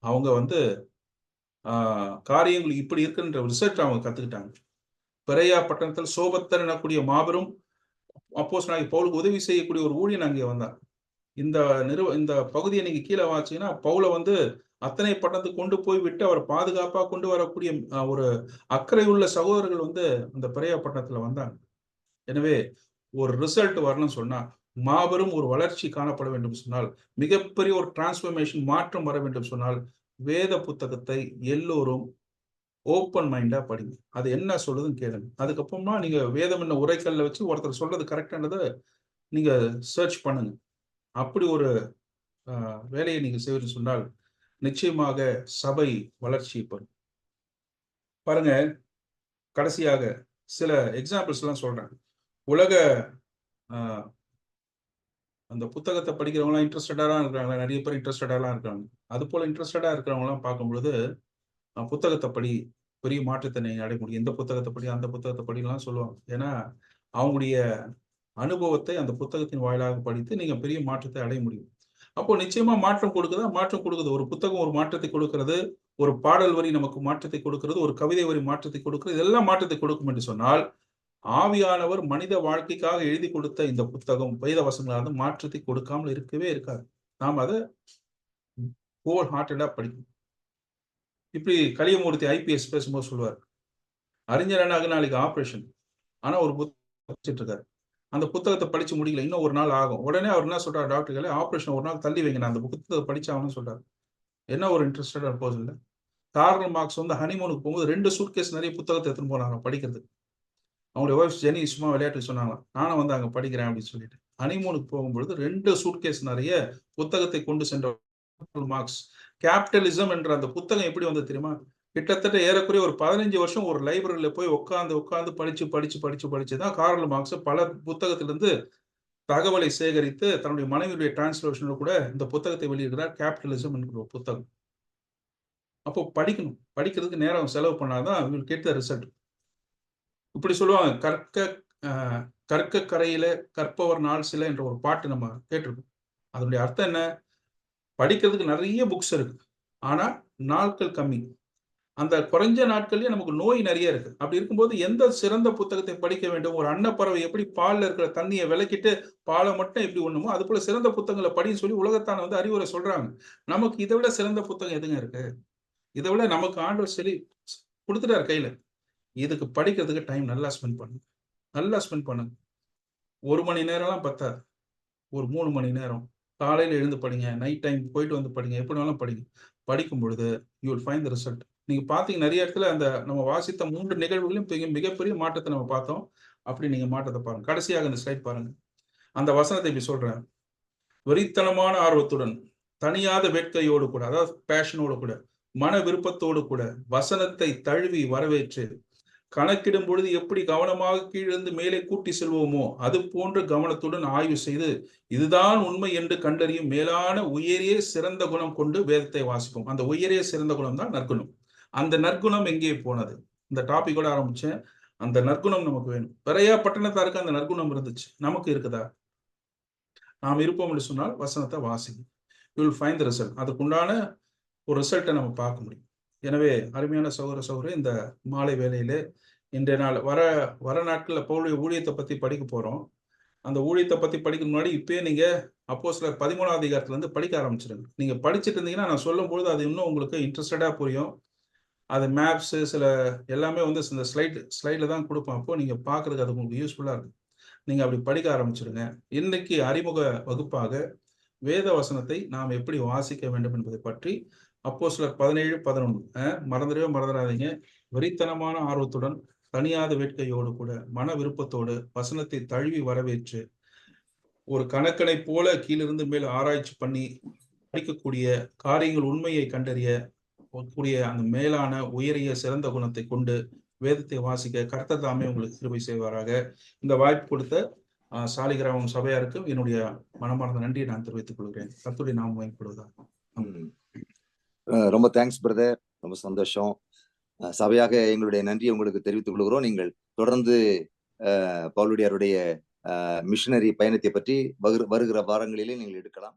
அவங்க வந்து காரியங்கள் இப்படி இருக்குன்ற ரிசர்ச் அவங்க கத்துக்கிட்டாங்க. பெரேயா பட்டணத்தில் சோபத்தர் எனக்கூடிய மாபெரும் அப்போஸ்தலனாகிய பவுலுக்கு உதவி செய்யக்கூடிய ஒரு ஊழியன் அங்கே வந்தார். இந்த பகுதியை நீங்க கீழே வாசிங்கன்னா பவுலை வந்து அத்தனை பட்டணத்துக்கு கொண்டு போய் விட்டு அவர் பாதுகாப்பா கொண்டு வரக்கூடிய ஒரு அக்கறை உள்ள சகோதரர்கள் வந்து அந்த பெரேயா பட்டணத்துல வந்தாங்க. எனவே ஒரு ரிசல்ட் வரணும்னு சொன்னா, மாபெரும் ஒரு வளர்ச்சி காணப்பட வேண்டும் சொன்னால், மிகப்பெரிய ஒரு டிரான்ஸ்பர்மேஷன் மாற்றம் வர வேண்டும் சொன்னால், வேத புத்தகத்தை எல்லோரும் ஓப்பன் மைண்டா படிங்க. அது என்ன சொல்லுதுன்னு கேளுங்க. அதுக்கப்புறமா நீங்க வேதம் என்ன உரைக்கல்ல வச்சு ஒருத்தர் சொல்றது கரெக்டானதை நீங்க சர்ச் பண்ணுங்க. அப்படி ஒரு வேலையை நீங்க செய்வது சொன்னால் நிச்சயமாக சபை வளர்ச்சி பெறும். பாருங்க, கடைசியாக சில எக்ஸாம்பிள்ஸ் எல்லாம் சொல்றேன். உலக அந்த புத்தகத்தை படிக்கிறவங்களாம் இன்ட்ரெஸ்டடா இருக்காங்க, நிறைய பேர் இன்ட்ரெஸ்டடா இருக்காங்க. அது போல இன்ட்ரெஸ்டடா இருக்கிறவங்க எல்லாம் பார்க்கும்பொழுது புத்தகத்தை படி பெரிய மாற்றத்தை நீங்க அடைய முடியும். இந்த புத்தகத்தை படி அந்த புத்தகத்தை படிலாம் சொல்லுவாங்க. ஏன்னா அவங்களுடைய அனுபவத்தை அந்த புத்தகத்தின் வாயிலாக படித்து நீங்க பெரிய மாற்றத்தை அடைய முடியும். அப்போ நிச்சயமா மாற்றம் கொடுக்குது. ஒரு புத்தகம் ஒரு மாற்றத்தை கொடுக்கிறது, ஒரு பாடல் வரி நமக்கு மாற்றத்தை கொடுக்கிறது, ஒரு கவிதை வரி மாற்றத்தை கொடுக்கிறது, இதெல்லாம் மாற்றத்தை கொடுக்கும் என்று சொன்னால், ஆவியானவர் மனித வாழ்க்கைக்காக எழுதி கொடுத்த இந்த புத்தகம் வேத வசனங்களாக மாற்றத்தை கொடுக்காமல் இருக்கவே இருக்காது. நாம் அதை ஹோல் ஹார்ட்டடா படிக்கணும். இப்படி கலியமூர்த்தி ஐபிஎஸ் பேசும்போது சொல்லுவார், அறிஞராக நாளைக்கு ஆபரேஷன், ஆனா ஒரு புத்தகம் படிச்சுட்டு இருக்காரு. அந்த புத்தகத்தை படிச்சு முடியல, இன்னும் ஒரு நாள் ஆகும். உடனே அவர் என்ன சொல்றாரு, டாக்டர்களே ஆபரேஷன் ஒரு நாள் தள்ளி வைங்க, நான் அந்த புத்தகத்தை படிச்சாகணும்னு சொல்றாரு. என்ன ஒரு இன்ட்ரெஸ்டடா போகுது இல்லை? கார்ல் மார்க்ஸ் வந்து ஹனிமூனுக்கு போகும்போது 2 சூட்கேஸ் நிறைய புத்தகத்தை எடுத்துன்னு போனாங்க படிக்கிறதுக்கு. அவங்களுடைய ஒய்ஃப் ஜெனி சும்மா விளையாட்டுக்கு சொன்னாங்க, நானும் வந்து அங்க படிக்கிறேன் அப்படின்னு சொல்லிட்டு. ஹனிமூனுக்கு போகும்பொழுது 2 சூட்கேஸ் நிறைய புத்தகத்தை கொண்டு சென்ற மார்க்ஸ். கேபிட்டலிசம் என்ற அந்த புத்தகம் எப்படி வந்து தெரியுமா? கிட்டத்தட்ட ஏறக்குறைய ஒரு 15 வருஷம் ஒரு லைப்ரரியில போய் உட்காந்து படிச்சு தான் கார்ல் மார்க்ஸ் பல புத்தகத்திலிருந்து தகவலை சேகரித்து தன்னுடைய மனைவியுடைய டிரான்ஸ்லேஷனில் கூட இந்த புத்தகத்தை வெளியிடுகிறார், கேபிட்டலிசம் என்கிற ஒரு புத்தகம். அப்போ படிக்கணும், படிக்கிறதுக்கு நேரம் செலவு பண்ணாதான் வில் கெட் த ரிசல்ட். இப்படி சொல்லுவாங்க, கற்க கரையில கற்பவர் நாள் சில என்ற ஒரு பாட்டு நம்ம கேட்டிருக்கோம். அதனுடைய அர்த்தம் என்ன? படிக்கிறதுக்கு நிறைய புக்ஸ் இருக்கு, ஆனா நாட்கள் கம்மி. அந்த குறைஞ்ச நாட்கள்லயே நமக்கு நோய் நிறைய இருக்கு. அப்படி இருக்கும்போது எந்த சிறந்த புத்தகத்தை படிக்க வேண்டும்? ஒரு அன்னப்பறவை எப்படி பால்ல இருக்கிற தண்ணியை விலக்கிட்டு பாலை மட்டும் எப்படி ஒண்ணுமோ, அது போல சிறந்த புத்தகங்களை படின்னு சொல்லி உலகத்தான வந்து அறிவுரை சொல்றாங்க. நமக்கு இதை விட சிறந்த புத்தகம் எதுங்க இருக்கு? இதை விட நமக்கு ஆண்டவர் சொல்லி கொடுத்துட்டாரு கையில. இதுக்கு படிக்கிறதுக்கு டைம் நல்லா ஸ்பெண்ட் பண்ணுங்க, நல்லா ஸ்பெண்ட் பண்ணுங்க. 1 மணி நேரம்லாம் பத்தாது, ஒரு 3 மணி நேரம். காலையில எழுந்து படிங்க, நைட் டைம் போயிட்டு வந்து படிங்க, எப்படி வேணாலும் படிங்க. படிக்கும் பொழுது you will find the result. நீங்க பாத்தீங்க நிறைய இடத்துல அந்த நம்ம வாசித்த 3 நிகழ்வுகளையும் மிகப்பெரிய மாற்றத்தை நம்ம பார்த்தோம். அப்படி நீங்க மாற்றத்தை பாருங்க. கடைசியாக இந்த ஸ்லைட் பாருங்க. அந்த வசனத்தை இப்படி சொல்றேன். வெறித்தனமான ஆர்வத்துடன், தனியாத வேட்கையோடு கூட, அதாவது பேஷனோடு கூட, மன விருப்பத்தோடு கூட வசனத்தை தழுவி வரவேற்று கணக்கிடும் பொழுது எப்படி கவனமாக கீழிருந்து மேலே கூட்டி செல்வோமோ அது போன்ற கவனத்துடன் ஆய்வு செய்து இதுதான் உண்மை என்று கண்டறியும் மேலான உயரிய சிறந்த குணம் கொண்டு வேதத்தை வாசிப்போம். அந்த உயரிய சிறந்த குணம் தான் நற்குணம். அந்த நற்குணம் எங்கே போனது? இந்த டாபிக்கோட ஆரம்பிச்சேன். அந்த நற்குணம் நமக்கு வேணும். பெரையா பட்டணத்தாருக்கு அந்த நற்குணம் இருந்துச்சு, நமக்கு இருக்குதா? நாம் இருப்போம் என்று சொன்னால் வசனத்தை வாசிங்க. You will find the result. அதுக்குண்டான ஒரு ரிசல்ட்டை நம்ம பார்க்க முடியும். எனவே அருமையான சகோதர சகோதரி, இந்த மாலை வேளையிலே இன்றைய நாள் வர நாட்களில் பவுலுடைய ஊழியத்தை பத்தி படிக்க போறோம். அந்த ஊழியத்தை பத்தி படிக்க முன்னாடி இப்பயே நீங்க அப்போஸ்தலர் 13ஆம் அதிகாரத்துல இருந்து படிக்க ஆரம்பிச்சிருங்க. நீங்க படிச்சுட்டு இருந்தீங்கன்னா நான் சொல்லும் பொழுது அது இன்னும் உங்களுக்கு இன்ட்ரெஸ்டடா புரியும். அது மேப்ஸ் சில எல்லாமே வந்து இந்த ஸ்லைட்ல தான் கொடுப்போம். அப்போ நீங்க பாக்குறதுக்கு அது உங்களுக்கு யூஸ்ஃபுல்லா இருக்கும். நீங்க அப்படி படிக்க ஆரம்பிச்சிருங்க. இன்னைக்கு அறிமுக வகுப்பாக வேத வசனத்தை நாம் எப்படி வாசிக்க வேண்டும் என்பதை பற்றி அப்போஸ்தலர் 17-11 மறந்துடாதீங்க. வெறித்தனமான ஆர்வத்துடன், தனியாத வேட்கையோடு கூட, மன விருப்பத்தோடு வசனத்தை தழுவி வரவேற்று ஒரு கணக்கனை போல கீழிருந்து மேல் ஆராய்ச்சி பண்ணி படிக்கக்கூடிய காரியங்கள் உண்மையை கண்டறிய கூடிய அந்த மேலான உயரிய சிறந்த குணத்தை கொண்டு வேதத்தை வாசிக்க கர்த்தர் தாமே உங்களுக்கு கிருபை செய்வாராக. இந்த வாய்ப்பு கொடுத்த சாலிகிராமம் சபையாருக்கும் என்னுடைய மனமார்ந்த நன்றியை நான் தெரிவித்துக் கொள்கிறேன். கர்த்தருடைய நாமம் மகிமைப்படுவதாக. ரொம்ப தேங்க்ஸ் பிரதர், ரொம்ப சந்தோஷம். சபையாக எங்களுடைய நன்றியை உங்களுக்கு தெரிவித்துக் கொள்கிறோம். நீங்கள் தொடர்ந்து பவுலுடையாருடைய மிஷனரி பயணத்தை பற்றி வருகிற வாரங்களிலே நீங்கள் எடுக்கலாம்.